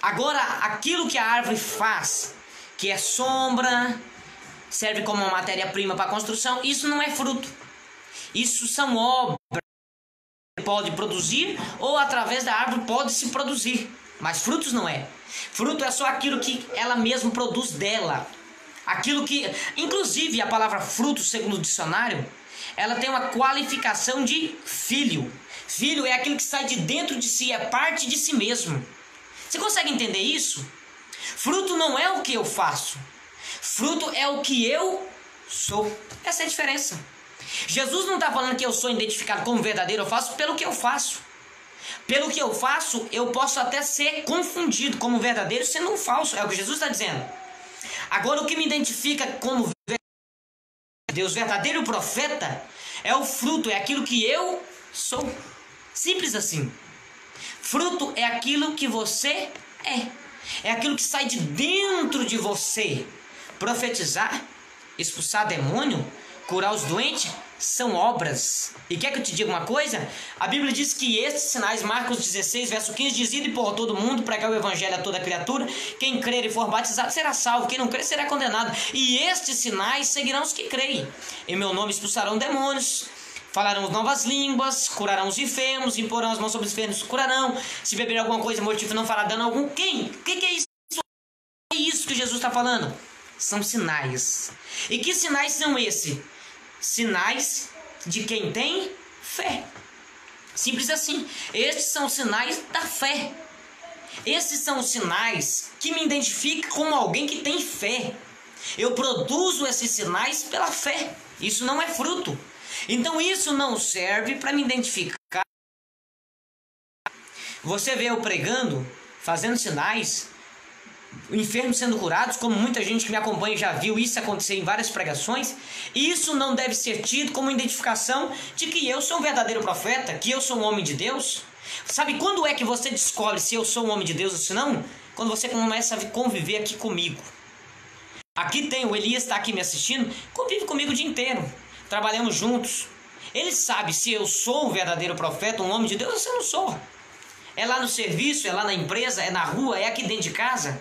Agora, aquilo que a árvore faz, que é sombra, serve como uma matéria-prima para a construção, isso não é fruto. Isso são obras que pode produzir, ou através da árvore pode se produzir. Mas frutos não é. Fruto é só aquilo que ela mesma produz dela. Aquilo que, inclusive a palavra fruto, segundo o dicionário, ela tem uma qualificação de filho. Filho é aquilo que sai de dentro de si, é parte de si mesmo. Você consegue entender isso? Fruto não é o que eu faço. Fruto é o que eu sou. Essa é a diferença. Jesus não está falando que eu sou identificado como verdadeiro, eu faço pelo que eu faço. Pelo que eu faço, eu posso até ser confundido como verdadeiro sendo um falso. É o que Jesus está dizendo. Agora, o que me identifica como Deus, verdadeiro profeta, é o fruto, é aquilo que eu sou. Simples assim. Fruto é aquilo que você é. É aquilo que sai de dentro de você. Profetizar, expulsar demônio, curar os doentes, são obras. E quer que eu te diga uma coisa? A Bíblia diz que estes sinais, Marcos 16, verso 15, diz: ide por todo mundo, pregar o evangelho a toda criatura. Quem crer e for batizado será salvo, quem não crer será condenado. E estes sinais seguirão os que creem. Em meu nome expulsarão demônios, falarão novas línguas, curarão os enfermos, imporão as mãos sobre os enfermos, curarão. Se beber alguma coisa mortífera não fará dano algum. Quem? O que é isso? É isso que Jesus está falando. São sinais. E que sinais são esses? Sinais de quem tem fé. Simples assim. Estes são os sinais da fé. Esses são os sinais que me identificam como alguém que tem fé. Eu produzo esses sinais pela fé. Isso não é fruto. Então isso não serve para me identificar. Você vê eu pregando, fazendo sinais, enfermos sendo curados, como muita gente que me acompanha já viu isso acontecer em várias pregações. Isso não deve ser tido como identificação de que eu sou um verdadeiro profeta, que eu sou um homem de Deus. Sabe quando é que você descobre se eu sou um homem de Deus ou se não? Quando você começa a conviver aqui comigo. Aqui tem o Elias, está aqui me assistindo, convive comigo o dia inteiro. Trabalhamos juntos. Ele sabe se eu sou um verdadeiro profeta, um homem de Deus ou se eu não sou. É lá no serviço, é lá na empresa, é na rua, é aqui dentro de casa.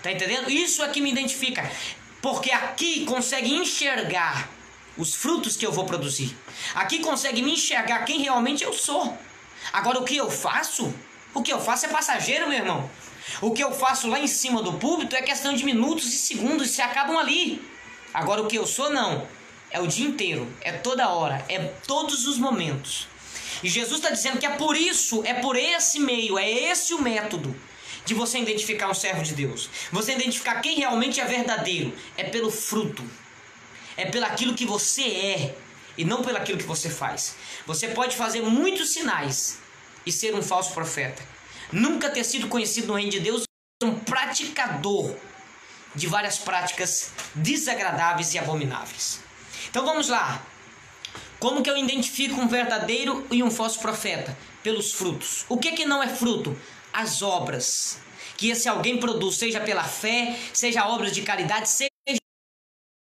Tá entendendo? Isso é que me identifica. Porque aqui consegue enxergar os frutos que eu vou produzir. Aqui consegue me enxergar quem realmente eu sou. Agora o que eu faço? O que eu faço é passageiro, meu irmão. O que eu faço lá em cima do púlpito é questão de minutos e segundos, se acabam ali. Agora o que eu sou não. É o dia inteiro, é toda hora, é todos os momentos. E Jesus está dizendo que é por isso, é por esse meio, é esse o método de você identificar um servo de Deus. Você identificar quem realmente é verdadeiro. É pelo fruto. É pelo aquilo que você é e não pelo aquilo que você faz. Você pode fazer muitos sinais e ser um falso profeta. Nunca ter sido conhecido no reino de Deus, um praticador de várias práticas desagradáveis e abomináveis. Então vamos lá. Como que eu identifico um verdadeiro e um falso profeta? Pelos frutos. O que não é fruto? As obras que esse alguém produz, seja pela fé, seja obras de caridade, seja...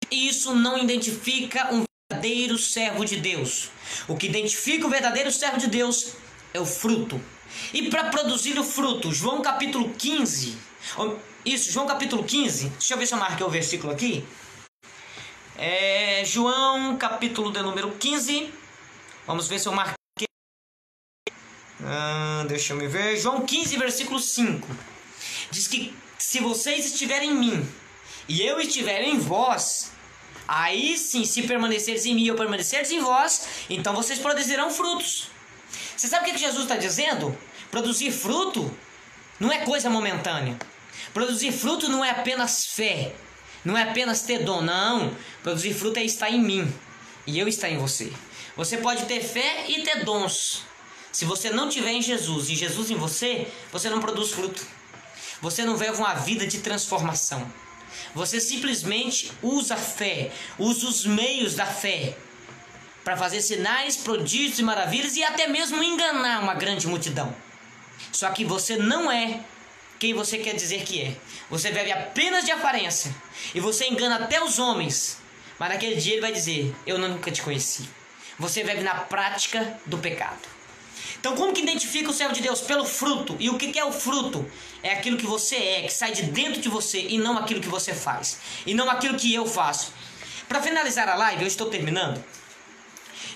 Isso não identifica um verdadeiro servo de Deus. O que identifica o verdadeiro servo de Deus é o fruto. E para produzir o fruto, João capítulo 15, isso, João capítulo 15, deixa eu ver se eu marquei o versículo aqui. João capítulo de número 15, vamos ver se eu marquei. Deixa eu me ver. João 15, versículo 5. Diz que se vocês estiverem em mim e eu estiver em vós, aí sim, se permaneceres em mim e eu permaneceres em vós, então vocês produzirão frutos. Você sabe o que Jesus está dizendo? Produzir fruto não é coisa momentânea. Produzir fruto não é apenas fé, não é apenas ter dom, não. Produzir fruto é estar em mim e eu estar em você. Você pode ter fé e ter dons. Se você não tiver em Jesus e Jesus em você, você não produz fruto. Você não vive uma vida de transformação. Você simplesmente usa a fé, usa os meios da fé para fazer sinais, prodígios e maravilhas e até mesmo enganar uma grande multidão. Só que você não é quem você quer dizer que é. Você vive apenas de aparência e você engana até os homens, mas naquele dia ele vai dizer: eu nunca te conheci. Você vive na prática do pecado. Então como que identifica o servo de Deus? Pelo fruto. E o que é o fruto? É aquilo que você é, que sai de dentro de você e não aquilo que você faz. E não aquilo que eu faço. Para finalizar a live, eu estou terminando.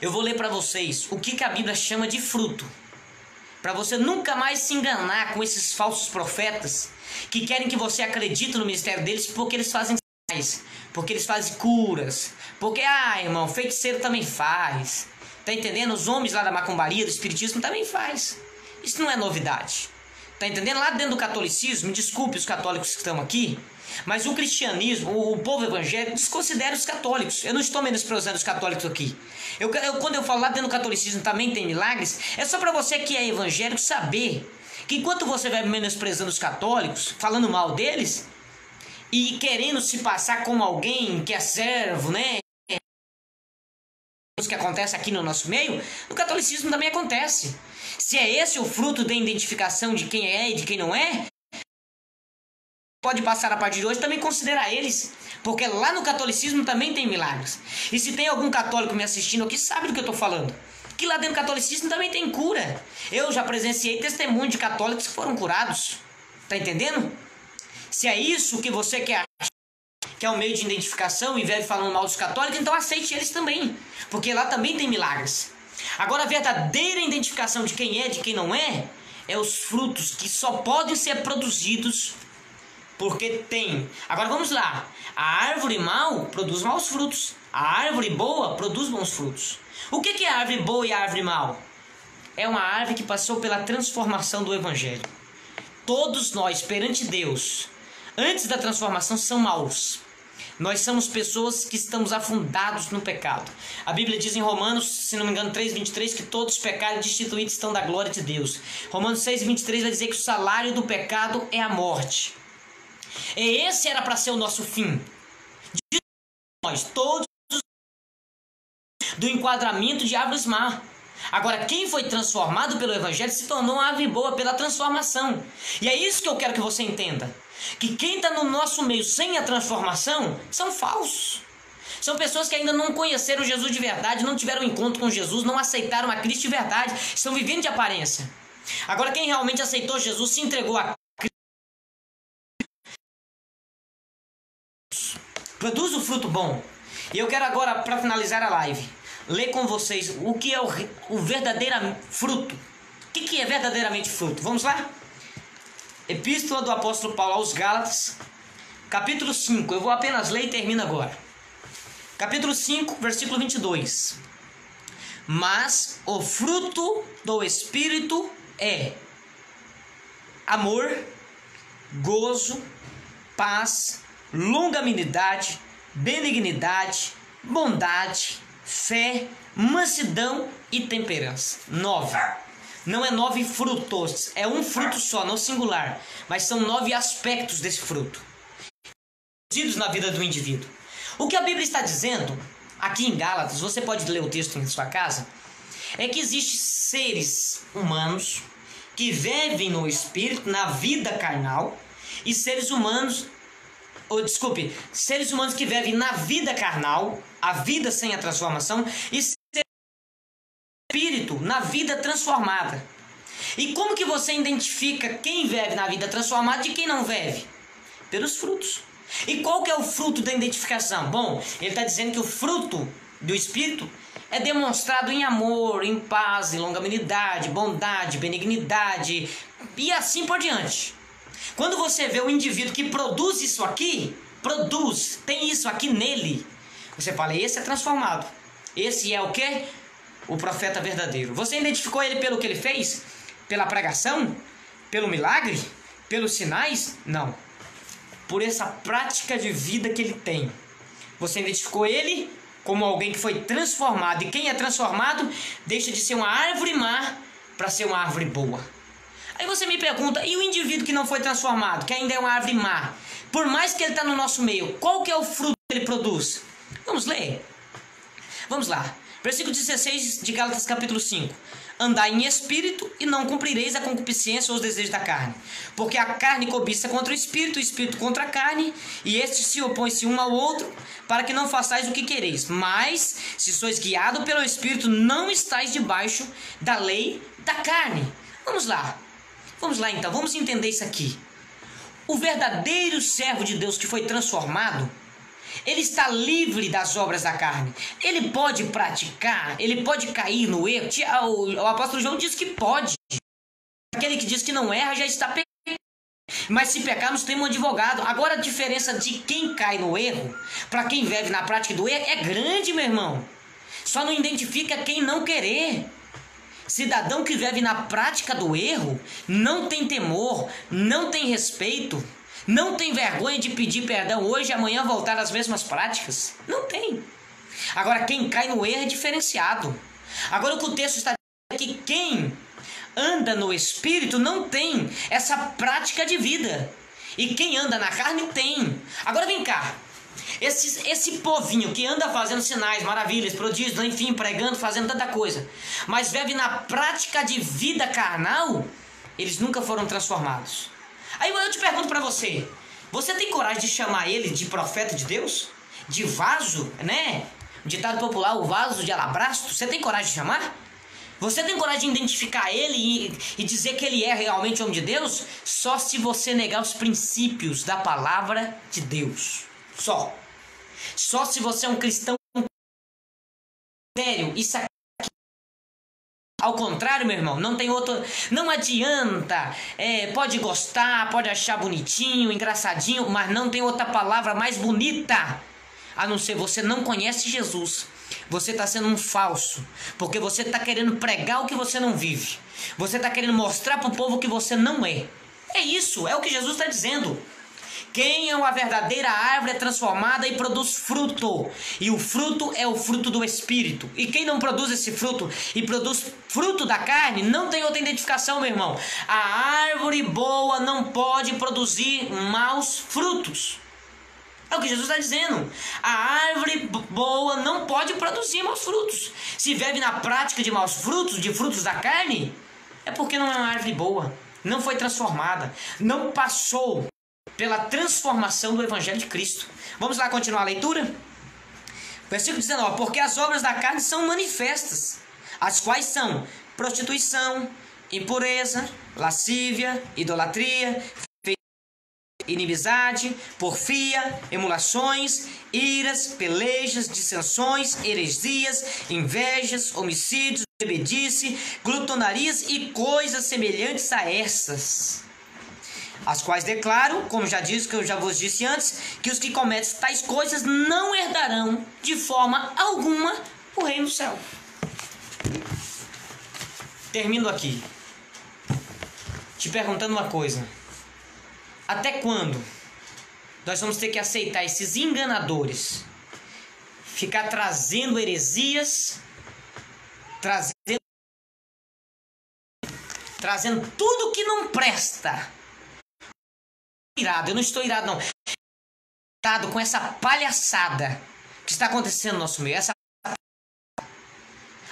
Eu vou ler para vocês o que a Bíblia chama de fruto. Para você nunca mais se enganar com esses falsos profetas que querem que você acredite no ministério deles porque eles fazem sinais, porque eles fazem curas, porque, irmão, feiticeiro também faz. Tá entendendo? Os homens lá da macumbaria, do espiritismo também faz. Isso não é novidade. Tá entendendo? Lá dentro do catolicismo, me desculpe os católicos que estão aqui, mas o cristianismo, o povo evangélico desconsidera os católicos. Eu não estou menosprezando os católicos aqui. Quando eu falo lá dentro do catolicismo também tem milagres, é só para você que é evangélico saber que enquanto você vai menosprezando os católicos, falando mal deles e querendo se passar como alguém que é servo, né? Que acontece aqui no nosso meio, no catolicismo também acontece. Se é esse o fruto da identificação de quem é e de quem não é, pode passar a partir de hoje também considerar eles, porque lá no catolicismo também tem milagres. E se tem algum católico me assistindo aqui, sabe do que eu estou falando, que lá dentro do catolicismo também tem cura. Eu já presenciei testemunho de católicos que foram curados. Tá entendendo? Se é isso que você quer, que é um meio de identificação e vive falando mal dos católicos, então aceite eles também, porque lá também tem milagres. Agora a verdadeira identificação de quem é e de quem não é os frutos que só podem ser produzidos porque tem. Agora vamos lá, a árvore mal produz maus frutos, a árvore boa produz bons frutos. O que é a árvore boa e a árvore mal? É uma árvore que passou pela transformação do evangelho. Todos nós perante Deus, antes da transformação, são maus. Nós somos pessoas que estamos afundados no pecado. A Bíblia diz em Romanos, se não me engano, 3:23, que todos pecaram e destituídos estão da glória de Deus. Romanos 6:23 vai dizer que o salário do pecado é a morte. E esse era para ser o nosso fim. De nós, todos, do enquadramento de árvores má. Agora, quem foi transformado pelo Evangelho se tornou uma árvore boa pela transformação. E é isso que eu quero que você entenda. Que quem está no nosso meio sem a transformação são falsos. São pessoas que ainda não conheceram Jesus de verdade, não tiveram um encontro com Jesus, não aceitaram a Cristo de verdade, estão vivendo de aparência. Agora, quem realmente aceitou Jesus, se entregou a Cristo, produz o fruto bom. E eu quero agora, para finalizar a live, ler com vocês o que é o verdadeiro fruto. O que é verdadeiramente fruto? Vamos lá? Epístola do apóstolo Paulo aos Gálatas, capítulo 5. Eu vou apenas ler e termino agora. Capítulo 5, versículo 22. Mas o fruto do Espírito é amor, gozo, paz, longanimidade, benignidade, bondade, fé, mansidão e temperança. 9. Não é 9 frutos, é um fruto só, não singular, mas são 9 aspectos desse fruto produzidos na vida do indivíduo. O que a Bíblia está dizendo aqui em Gálatas, você pode ler o texto em sua casa, é que existem seres humanos que vivem no espírito, na vida carnal, e seres humanos que vivem na vida carnal, a vida sem a transformação, e espírito na vida transformada. E como que você identifica quem vive na vida transformada de quem não vive? Pelos frutos. E qual que é o fruto da identificação? Bom, ele está dizendo que o fruto do Espírito é demonstrado em amor, em paz, em longanimidade, bondade, benignidade e assim por diante. Quando você vê o indivíduo que produz isso aqui, tem isso aqui nele, você fala, esse é transformado. Esse é o quê? O profeta verdadeiro. Você identificou ele pelo que ele fez? Pela pregação? Pelo milagre? Pelos sinais? Não. Por essa prática de vida que ele tem. Você identificou ele como alguém que foi transformado. E quem é transformado deixa de ser uma árvore má para ser uma árvore boa. Aí você me pergunta, e o indivíduo que não foi transformado, que ainda é uma árvore má? Por mais que ele está no nosso meio, qual que é o fruto que ele produz? Vamos ler. Vamos lá. Versículo 16 de Gálatas capítulo 5. Andai em espírito e não cumprireis a concupiscência ou os desejos da carne. Porque a carne cobiça contra o espírito contra a carne, e estes se opõem-se um ao outro, para que não façais o que quereis. Mas, se sois guiados pelo espírito, não estáis debaixo da lei da carne. Vamos lá. Vamos lá então, vamos entender isso aqui. O verdadeiro servo de Deus que foi transformado, ele está livre das obras da carne. Ele pode praticar, ele pode cair no erro. O apóstolo João diz que pode. Aquele que diz que não erra já está pecando. Mas se pecarmos, temos um advogado. Agora a diferença de quem cai no erro para quem vive na prática do erro é grande, meu irmão. Só não identifica quem não querer. Cidadão que vive na prática do erro não tem temor, não tem respeito, não tem vergonha de pedir perdão hoje e amanhã voltar às mesmas práticas. Não tem. Agora, quem cai no erro é diferenciado. Agora, o que o texto está dizendo é que quem anda no Espírito não tem essa prática de vida. E quem anda na carne tem. Agora, vem cá. Esse povinho que anda fazendo sinais, maravilhas, prodígios, enfim, pregando, fazendo tanta coisa, mas vive na prática de vida carnal, eles nunca foram transformados. Aí eu te pergunto para você, você tem coragem de chamar ele de profeta de Deus? De vaso, né? Um ditado popular, o vaso de alabastro, você tem coragem de chamar? Você tem coragem de identificar ele e dizer que ele é realmente homem de Deus? Só se você negar os princípios da palavra de Deus. Só se você é um cristão sério. Isso aqui. Ao contrário, meu irmão, não tem outro. Não adianta. Pode gostar, pode achar bonitinho, engraçadinho, mas não tem outra palavra mais bonita a não ser você não conhece Jesus. Você está sendo um falso, porque você está querendo pregar o que você não vive. Você está querendo mostrar para o povo o que você não é. É isso, é o que Jesus está dizendo. Quem é uma verdadeira árvore é transformada e produz fruto. E o fruto é o fruto do Espírito. E quem não produz esse fruto e produz fruto da carne, não tem outra identificação, meu irmão. A árvore boa não pode produzir maus frutos. É o que Jesus está dizendo. A árvore boa não pode produzir maus frutos. Se vive na prática de maus frutos, de frutos da carne, é porque não é uma árvore boa. Não foi transformada. Não passou pela transformação do Evangelho de Cristo. Vamos lá continuar a leitura? Versículo 19. Porque as obras da carne são manifestas, as quais são prostituição, impureza, lascívia, idolatria, inimizade, porfia, emulações, iras, pelejas, dissensões, heresias, invejas, homicídios, bebedice, glutonarias e coisas semelhantes a essas, as quais declaro, como já disse, que eu já vos disse antes, que os que cometem tais coisas não herdarão de forma alguma o reino do céu. Termino aqui te perguntando uma coisa. Até quando nós vamos ter que aceitar esses enganadores, ficar trazendo heresias, trazendo tudo que não presta? Eu não estou irado, não. Irado com essa palhaçada que está acontecendo no nosso meio.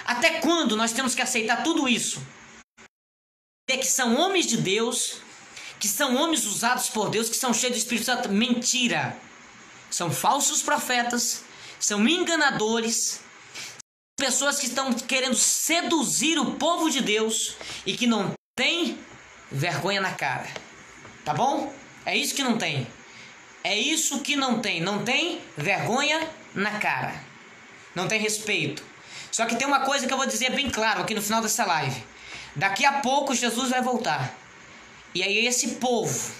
Até quando nós temos que aceitar tudo isso? Que são homens de Deus, que são homens usados por Deus, que são cheios do Espírito Santo. Mentira. São falsos profetas, são enganadores, pessoas que estão querendo seduzir o povo de Deus e que não tem vergonha na cara. Tá bom? É isso que não tem. É isso que não tem. Não tem vergonha na cara. Não tem respeito. Só que tem uma coisa que eu vou dizer bem claro aqui no final dessa live. Daqui a pouco Jesus vai voltar. E aí esse povo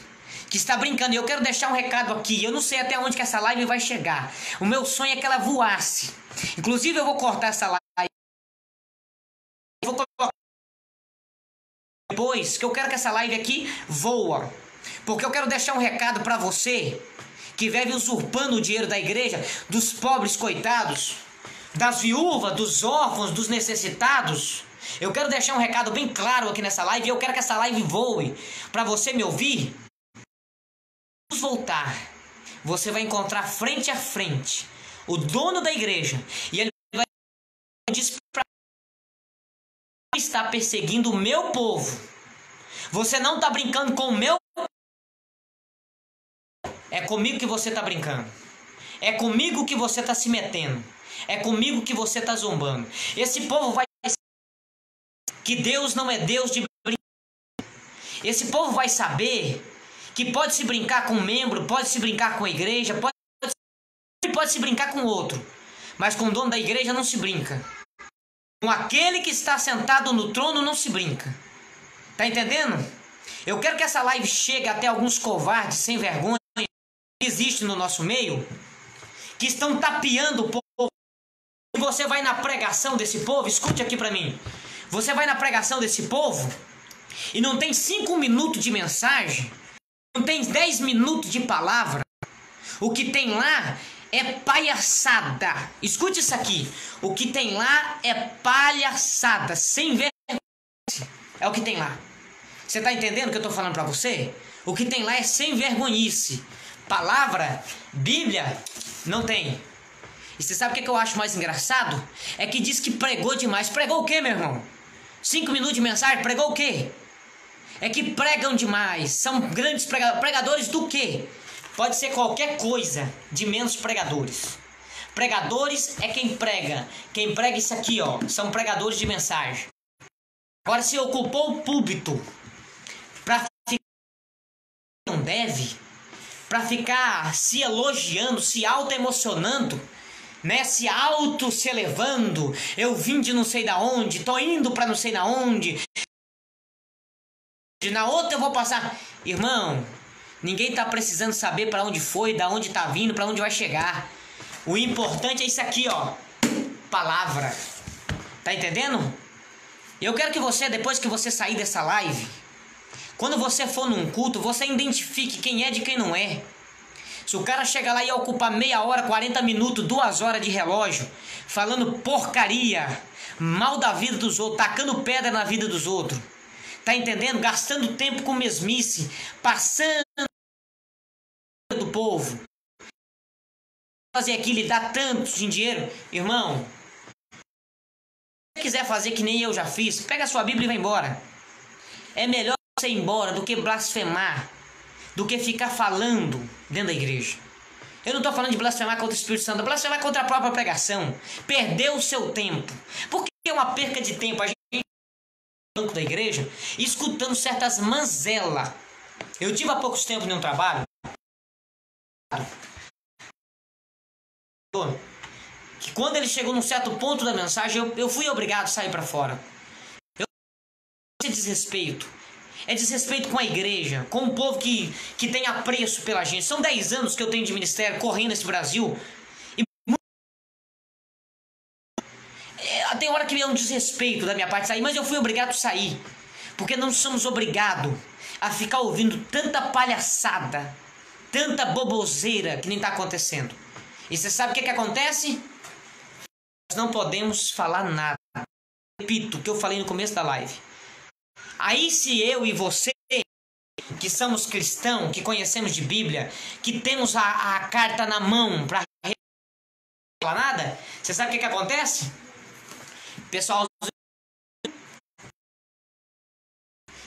que está brincando, e eu quero deixar um recado aqui, eu não sei até onde que essa live vai chegar. O meu sonho é que ela voasse. Inclusive eu vou cortar essa live. Eu vou colocar depois, que eu quero que essa live aqui voa. Porque eu quero deixar um recado para você que vive usurpando o dinheiro da igreja, dos pobres coitados, das viúvas, dos órfãos, dos necessitados. Eu quero deixar um recado bem claro aqui nessa live, e eu quero que essa live voe para você me ouvir. Vamos voltar. Você vai encontrar frente a frente o dono da igreja, e ele vai dizer para está perseguindo o meu povo. Você não está brincando com o meu. É comigo que você está brincando. É comigo que você está se metendo. É comigo que você está zombando. Esse povo vai que Deus não é Deus de brincar. Esse povo vai saber que pode se brincar com um membro, pode se brincar com a igreja, pode se brincar com outro, mas com o dono da igreja não se brinca. Com aquele que está sentado no trono não se brinca. Tá entendendo? Eu quero que essa live chegue até alguns covardes sem vergonha que existem no nosso meio, que estão tapeando o povo. E você vai na pregação desse povo, escute aqui pra mim. Você vai na pregação desse povo e não tem 5 minutos de mensagem, não tem 10 minutos de palavra. O que tem lá é palhaçada. Escute isso aqui. O que tem lá é palhaçada, sem vergonha. É o que tem lá. Você tá entendendo o que eu tô falando pra você? O que tem lá é sem vergonhice. Palavra, Bíblia, não tem. E você sabe o que eu acho mais engraçado? É que diz que pregou demais. Pregou o quê, meu irmão? 5 minutos de mensagem, pregou o quê? É que pregam demais. São grandes pregadores. Pregadores do quê? Pode ser qualquer coisa de menos pregadores. Pregadores é quem prega. Quem prega isso aqui, ó, são pregadores de mensagem. Agora, se ocupou o púlpito para ficar não deve, para ficar se elogiando, se auto-emocionando, né, se elevando, eu vim de não sei da onde, tô indo para não sei da onde, na outra eu vou passar. Irmão, ninguém tá precisando saber para onde foi, da onde tá vindo, para onde vai chegar. O importante é isso aqui, ó, palavra. Tá entendendo? Eu quero que você, depois que você sair dessa live, quando você for num culto, você identifique quem é de quem não é. Se o cara chegar lá e ocupar meia hora, 40 minutos, 2 horas de relógio, falando porcaria, mal da vida dos outros, tacando pedra na vida dos outros, tá entendendo? Gastando tempo com mesmice, passando do povo, fazer aquilo e dar tanto de dinheiro, irmão, se você quiser fazer que nem eu já fiz, pega a sua Bíblia e vai embora. É melhor você ir embora do que blasfemar, do que ficar falando dentro da igreja. Eu não estou falando de blasfemar contra o Espírito Santo, blasfemar contra a própria pregação. Perdeu o seu tempo. Por que é uma perca de tempo? A gente no banco da igreja escutando certas manzelas. Eu tive há poucos tempos em um trabalho que quando ele chegou num certo ponto da mensagem, eu fui obrigado a sair para fora. Esse desrespeito. É desrespeito com a igreja, com o povo que tem apreço pela gente. São 10 anos que eu tenho de ministério correndo nesse Brasil. E tem hora que é um desrespeito da minha parte sair, mas eu fui obrigado a sair. Porque não somos obrigados a ficar ouvindo tanta palhaçada, tanta boboseira que nem está acontecendo. E você sabe o que acontece? Nós não podemos falar nada. Repito o que eu falei no começo da live. Aí se eu e você, que somos cristãos, que conhecemos de Bíblia, que temos a carta na mão para falar nada, você sabe o que acontece? Pessoal,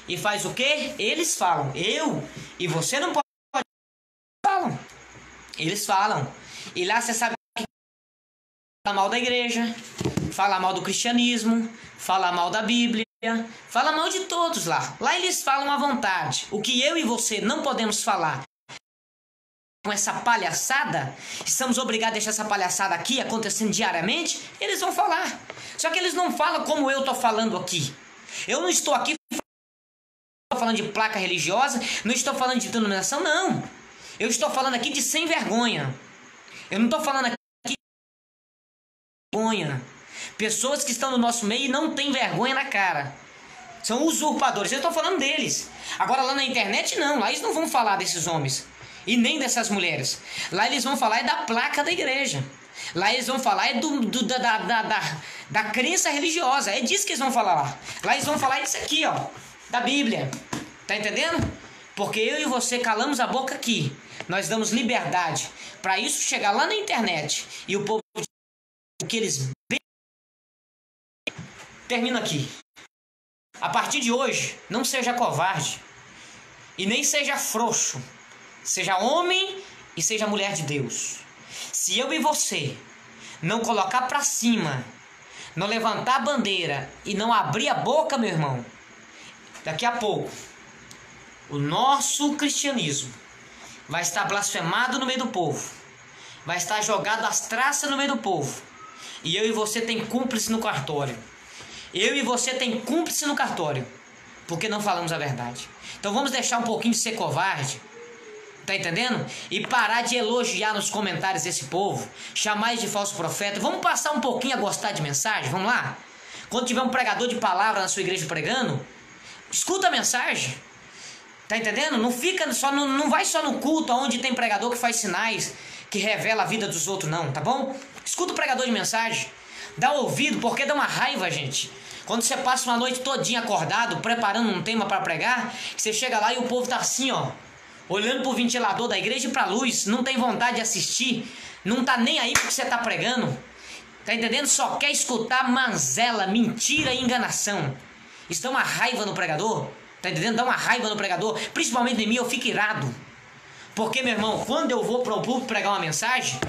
e faz o quê? Eles falam. Eu e você não pode. Falam. Eles falam. E lá você sabe que fala mal da igreja, fala mal do cristianismo, fala mal da Bíblia, fala mal de todos lá. Lá eles falam à vontade. O que eu e você não podemos falar com essa palhaçada, estamos obrigados a deixar essa palhaçada aqui acontecendo diariamente, eles vão falar. Só que eles não falam como eu estou falando aqui. Eu não estou aqui falando de placa religiosa, não estou falando de denominação, não. Eu estou falando aqui de sem vergonha. Eu não estou falando aqui de vergonha. Pessoas que estão no nosso meio e não têm vergonha na cara. São usurpadores. Eu estou falando deles. Agora lá na internet não. Lá eles não vão falar desses homens. E nem dessas mulheres. Lá eles vão falar da placa da igreja. Lá eles vão falar da crença religiosa. É disso que eles vão falar lá. Lá eles vão falar disso aqui, ó. Da Bíblia. Tá entendendo? Porque eu e você calamos a boca aqui. Nós damos liberdade para isso chegar lá na internet. E o povo o que eles... Termino aqui. A partir de hoje, não seja covarde. E nem seja frouxo. Seja homem e seja mulher de Deus. Se eu e você não colocar para cima, não levantar a bandeira e não abrir a boca, meu irmão, daqui a pouco o nosso cristianismo vai estar blasfemado no meio do povo, vai estar jogado às traças no meio do povo. E eu e você tem cúmplice no cartório. Eu e você tem cúmplice no cartório, porque não falamos a verdade. Então vamos deixar um pouquinho de ser covarde. Tá entendendo? E parar de elogiar nos comentários desse povo, chamar de falso profeta. Vamos passar um pouquinho a gostar de mensagem? Vamos lá? Quando tiver um pregador de palavra na sua igreja pregando, escuta a mensagem. Tá entendendo? Não fica só não vai só no culto onde tem pregador que faz sinais, que revela a vida dos outros, não, tá bom? Escuta o pregador de mensagem. Dá ouvido, porque dá uma raiva, gente. Quando você passa uma noite todinha acordado, preparando um tema para pregar, que você chega lá e o povo tá assim, ó, olhando pro ventilador da igreja e pra luz, não tem vontade de assistir, não tá nem aí porque você tá pregando, tá entendendo? Só quer escutar manzela, mentira e enganação. Isso dá uma raiva no pregador, tá entendendo? Dá uma raiva no pregador, principalmente em mim, eu fico irado. Porque, meu irmão, quando eu vou pro público pregar uma mensagem,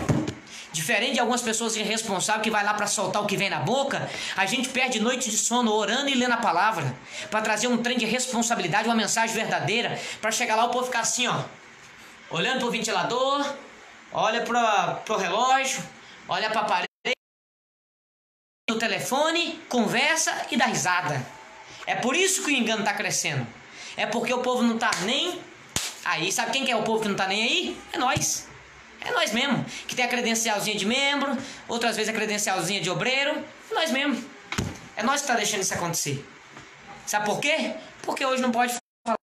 diferente de algumas pessoas irresponsáveis que vai lá para soltar o que vem na boca, a gente perde noite de sono orando e lendo a palavra para trazer um trem de responsabilidade, uma mensagem verdadeira, para chegar lá o povo ficar assim, ó, olhando pro ventilador, olha pro relógio, olha para a parede, no telefone, conversa e dá risada. É por isso que o engano tá crescendo. É porque o povo não tá nem aí. Sabe quem que é o povo que não tá nem aí? É nós. É nós mesmo, que tem a credencialzinha de membro, outras vezes a credencialzinha de obreiro. É nós mesmo. É nós que tá deixando isso acontecer. Sabe por quê? Porque hoje não pode falar.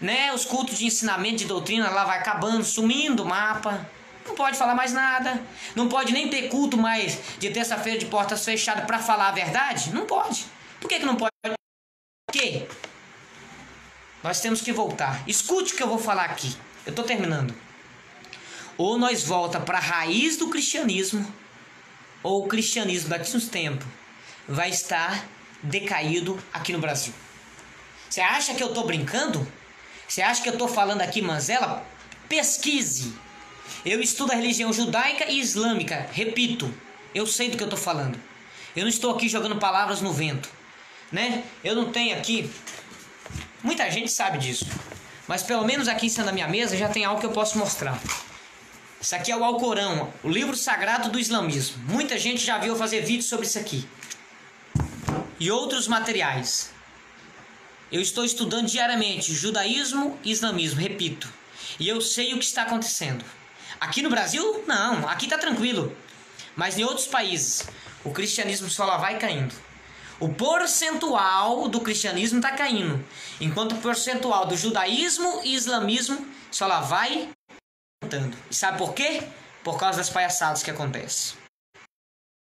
Né? Os cultos de ensinamento de doutrina lá vai acabando, sumindo o mapa. Não pode falar mais nada. Não pode nem ter culto mais de terça-feira de portas fechadas para falar a verdade. Não pode. Por que não pode? Por quê? Nós temos que voltar. Escute o que eu vou falar aqui. Eu estou terminando. Ou nós volta para a raiz do cristianismo, ou o cristianismo daqui a uns tempos vai estar decaído aqui no Brasil. Você acha que eu estou brincando? Você acha que eu estou falando aqui manzela? Pesquise. Eu estudo a religião judaica e islâmica. Repito, eu sei do que eu estou falando. Eu não estou aqui jogando palavras no vento, né? Eu não tenho aqui... Muita gente sabe disso, mas pelo menos aqui em cima da minha mesa já tem algo que eu posso mostrar. Isso aqui é o Alcorão, o livro sagrado do islamismo. Muita gente já viu fazer vídeo sobre isso aqui. E outros materiais. Eu estou estudando diariamente judaísmo e islamismo, repito. E eu sei o que está acontecendo. Aqui no Brasil, não, aqui está tranquilo. Mas em outros países, o cristianismo só lá vai caindo. O percentual do cristianismo está caindo, enquanto o percentual do judaísmo e islamismo só lá vai aumentando. E sabe por quê? Por causa das palhaçadas que acontecem.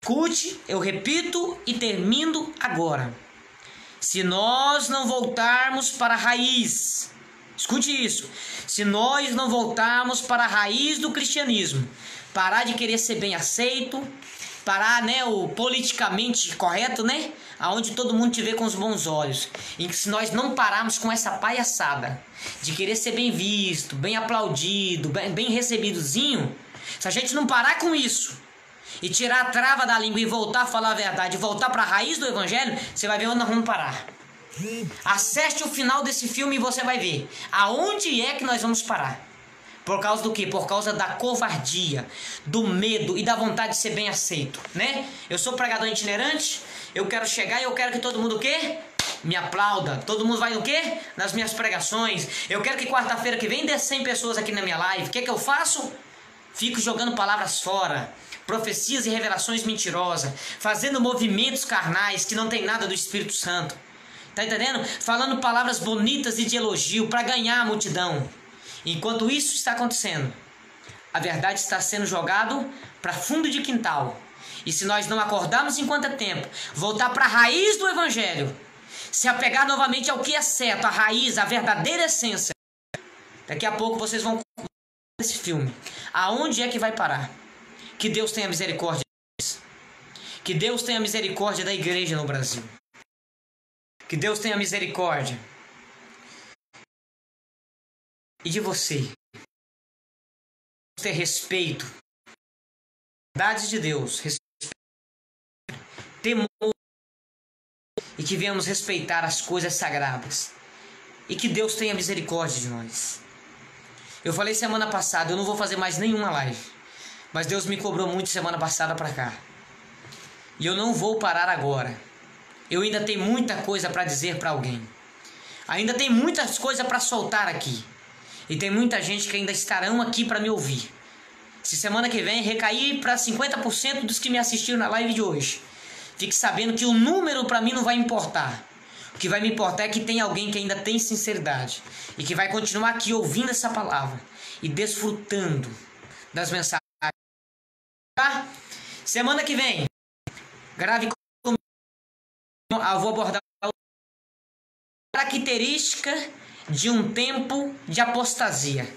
Escute, eu repito e termino agora. Se nós não voltarmos para a raiz, escute isso, se nós não voltarmos para a raiz do cristianismo, parar de querer ser bem aceito, parar, né, o politicamente correto, né, aonde todo mundo te vê com os bons olhos, e que se nós não pararmos com essa palhaçada de querer ser bem visto, bem aplaudido, bem recebidozinho, se a gente não parar com isso e tirar a trava da língua e voltar a falar a verdade, voltar para a raiz do evangelho, você vai ver onde nós vamos parar. Acerte o final desse filme e você vai ver aonde é que nós vamos parar. Por causa do quê? Por causa da covardia, do medo e da vontade de ser bem aceito, né? Eu sou pregador itinerante, eu quero chegar e eu quero que todo mundo o quê? Me aplauda. Todo mundo vai no quê? Nas minhas pregações. Eu quero que quarta-feira que vem dê 100 pessoas aqui na minha live. O que eu faço? Fico jogando palavras fora, profecias e revelações mentirosas, fazendo movimentos carnais que não tem nada do Espírito Santo. Tá entendendo? Falando palavras bonitas e de elogio para ganhar a multidão. Enquanto isso está acontecendo, a verdade está sendo jogado para fundo de quintal. E se nós não acordarmos enquanto é tempo, voltar para a raiz do Evangelho, se apegar novamente ao que é certo, a raiz, a verdadeira essência, daqui a pouco vocês vão esse filme. Aonde é que vai parar? Que Deus tenha misericórdia. Que Deus tenha misericórdia da igreja no Brasil. Que Deus tenha misericórdia. E de você. Ter respeito. Verdades de Deus. Respeito, temor. E que venhamos respeitar as coisas sagradas. E que Deus tenha misericórdia de nós. Eu falei semana passada, eu não vou fazer mais nenhuma live. Mas Deus me cobrou muito semana passada pra cá. E eu não vou parar agora. Eu ainda tenho muita coisa pra dizer pra alguém. Ainda tem muitas coisas pra soltar aqui. E tem muita gente que ainda estarão aqui pra me ouvir. Se semana que vem recair pra 50% dos que me assistiram na live de hoje, fique sabendo que o número pra mim não vai importar. O que vai me importar é que tem alguém que ainda tem sinceridade e que vai continuar aqui ouvindo essa palavra e desfrutando das mensagens. Tá? Semana que vem, grave comigo. Eu vou abordar a característica de um tempo de apostasia.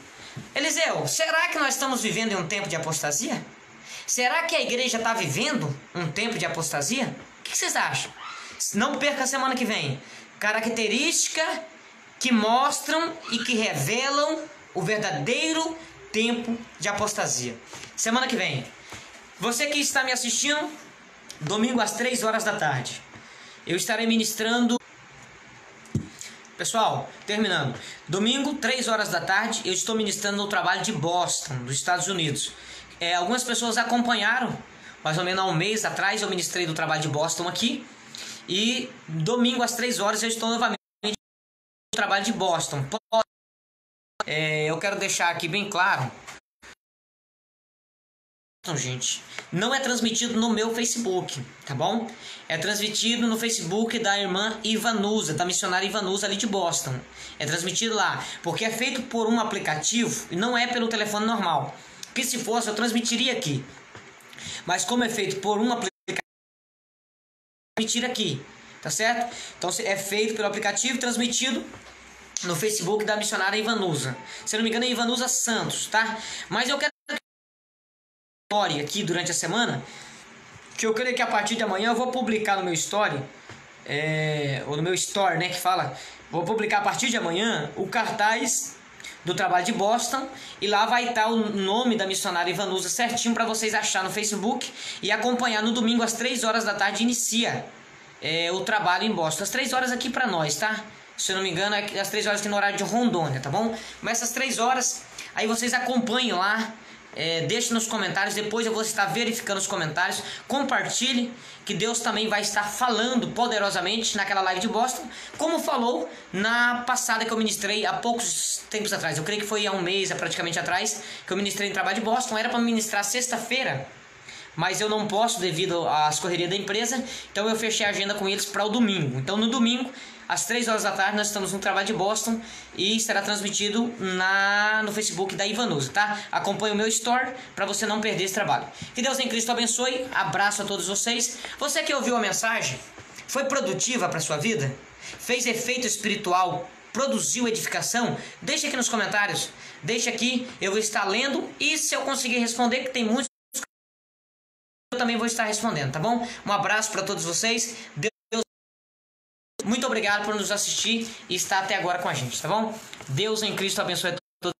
Eliseu, será que nós estamos vivendo em um tempo de apostasia? Será que a igreja está vivendo um tempo de apostasia? O que vocês acham? Não perca a semana que vem. Características que mostram e que revelam o verdadeiro tempo de apostasia. Semana que vem. Você que está me assistindo, domingo às 3 horas da tarde. Eu estarei ministrando. Pessoal, terminando. Domingo, 3 horas da tarde, eu estou ministrando no trabalho de Boston, dos Estados Unidos. Algumas pessoas acompanharam, mais ou menos há um mês atrás, eu ministrei do trabalho de Boston aqui. E domingo às 3 horas eu estou novamente no trabalho de Boston. Eu quero deixar aqui bem claro. Então, gente, não é transmitido no meu Facebook, tá bom? É transmitido no Facebook da irmã Ivanusa, da missionária Ivanusa ali de Boston. É transmitido lá, porque é feito por um aplicativo e não é pelo telefone normal. Porque se fosse, eu transmitiria aqui. Mas como é feito por um aplicativo, transmitir aqui, tá certo? Então é feito pelo aplicativo, transmitido no Facebook da missionária Ivanusa. Se eu não me engano é Ivanusa Santos, tá? Mas eu quero aqui durante a semana, que eu creio que a partir de amanhã eu vou publicar no meu story, ou no meu store, né, que fala, vou publicar a partir de amanhã o cartaz do trabalho de Boston, e lá vai estar o nome da missionária Ivanusa certinho para vocês achar no Facebook e acompanhar. No domingo às 3 horas da tarde inicia o trabalho em Boston, às 3 horas aqui para nós, tá? Se eu não me engano é às 3 horas aqui no horário de Rondônia, tá bom? Mas essas 3 horas aí vocês acompanham lá. Deixe nos comentários, depois eu vou estar verificando os comentários. Compartilhe, que Deus também vai estar falando poderosamente naquela live de Boston, como falou na passada que eu ministrei há poucos tempos atrás. Eu creio que foi há um mês, praticamente atrás, que eu ministrei no trabalho de Boston. Era para ministrar sexta-feira, mas eu não posso devido às correrias da empresa, então eu fechei a agenda com eles para o domingo. Então no domingo, às 3 horas da tarde, nós estamos no trabalho de Boston e estará transmitido no Facebook da Ivanusa, tá? Acompanhe o meu store para você não perder esse trabalho. Que Deus em Cristo abençoe, abraço a todos vocês. Você que ouviu a mensagem, foi produtiva para sua vida? Fez efeito espiritual? Produziu edificação? Deixa aqui nos comentários, deixa aqui, eu vou estar lendo e se eu conseguir responder, que tem muitos, eu também vou estar respondendo, tá bom? Um abraço para todos vocês. Muito obrigado por nos assistir e estar até agora com a gente, tá bom? Deus em Cristo abençoe a todos.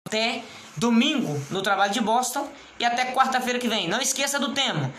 Até domingo no trabalho de Boston e até quarta-feira que vem. Não esqueça do tema.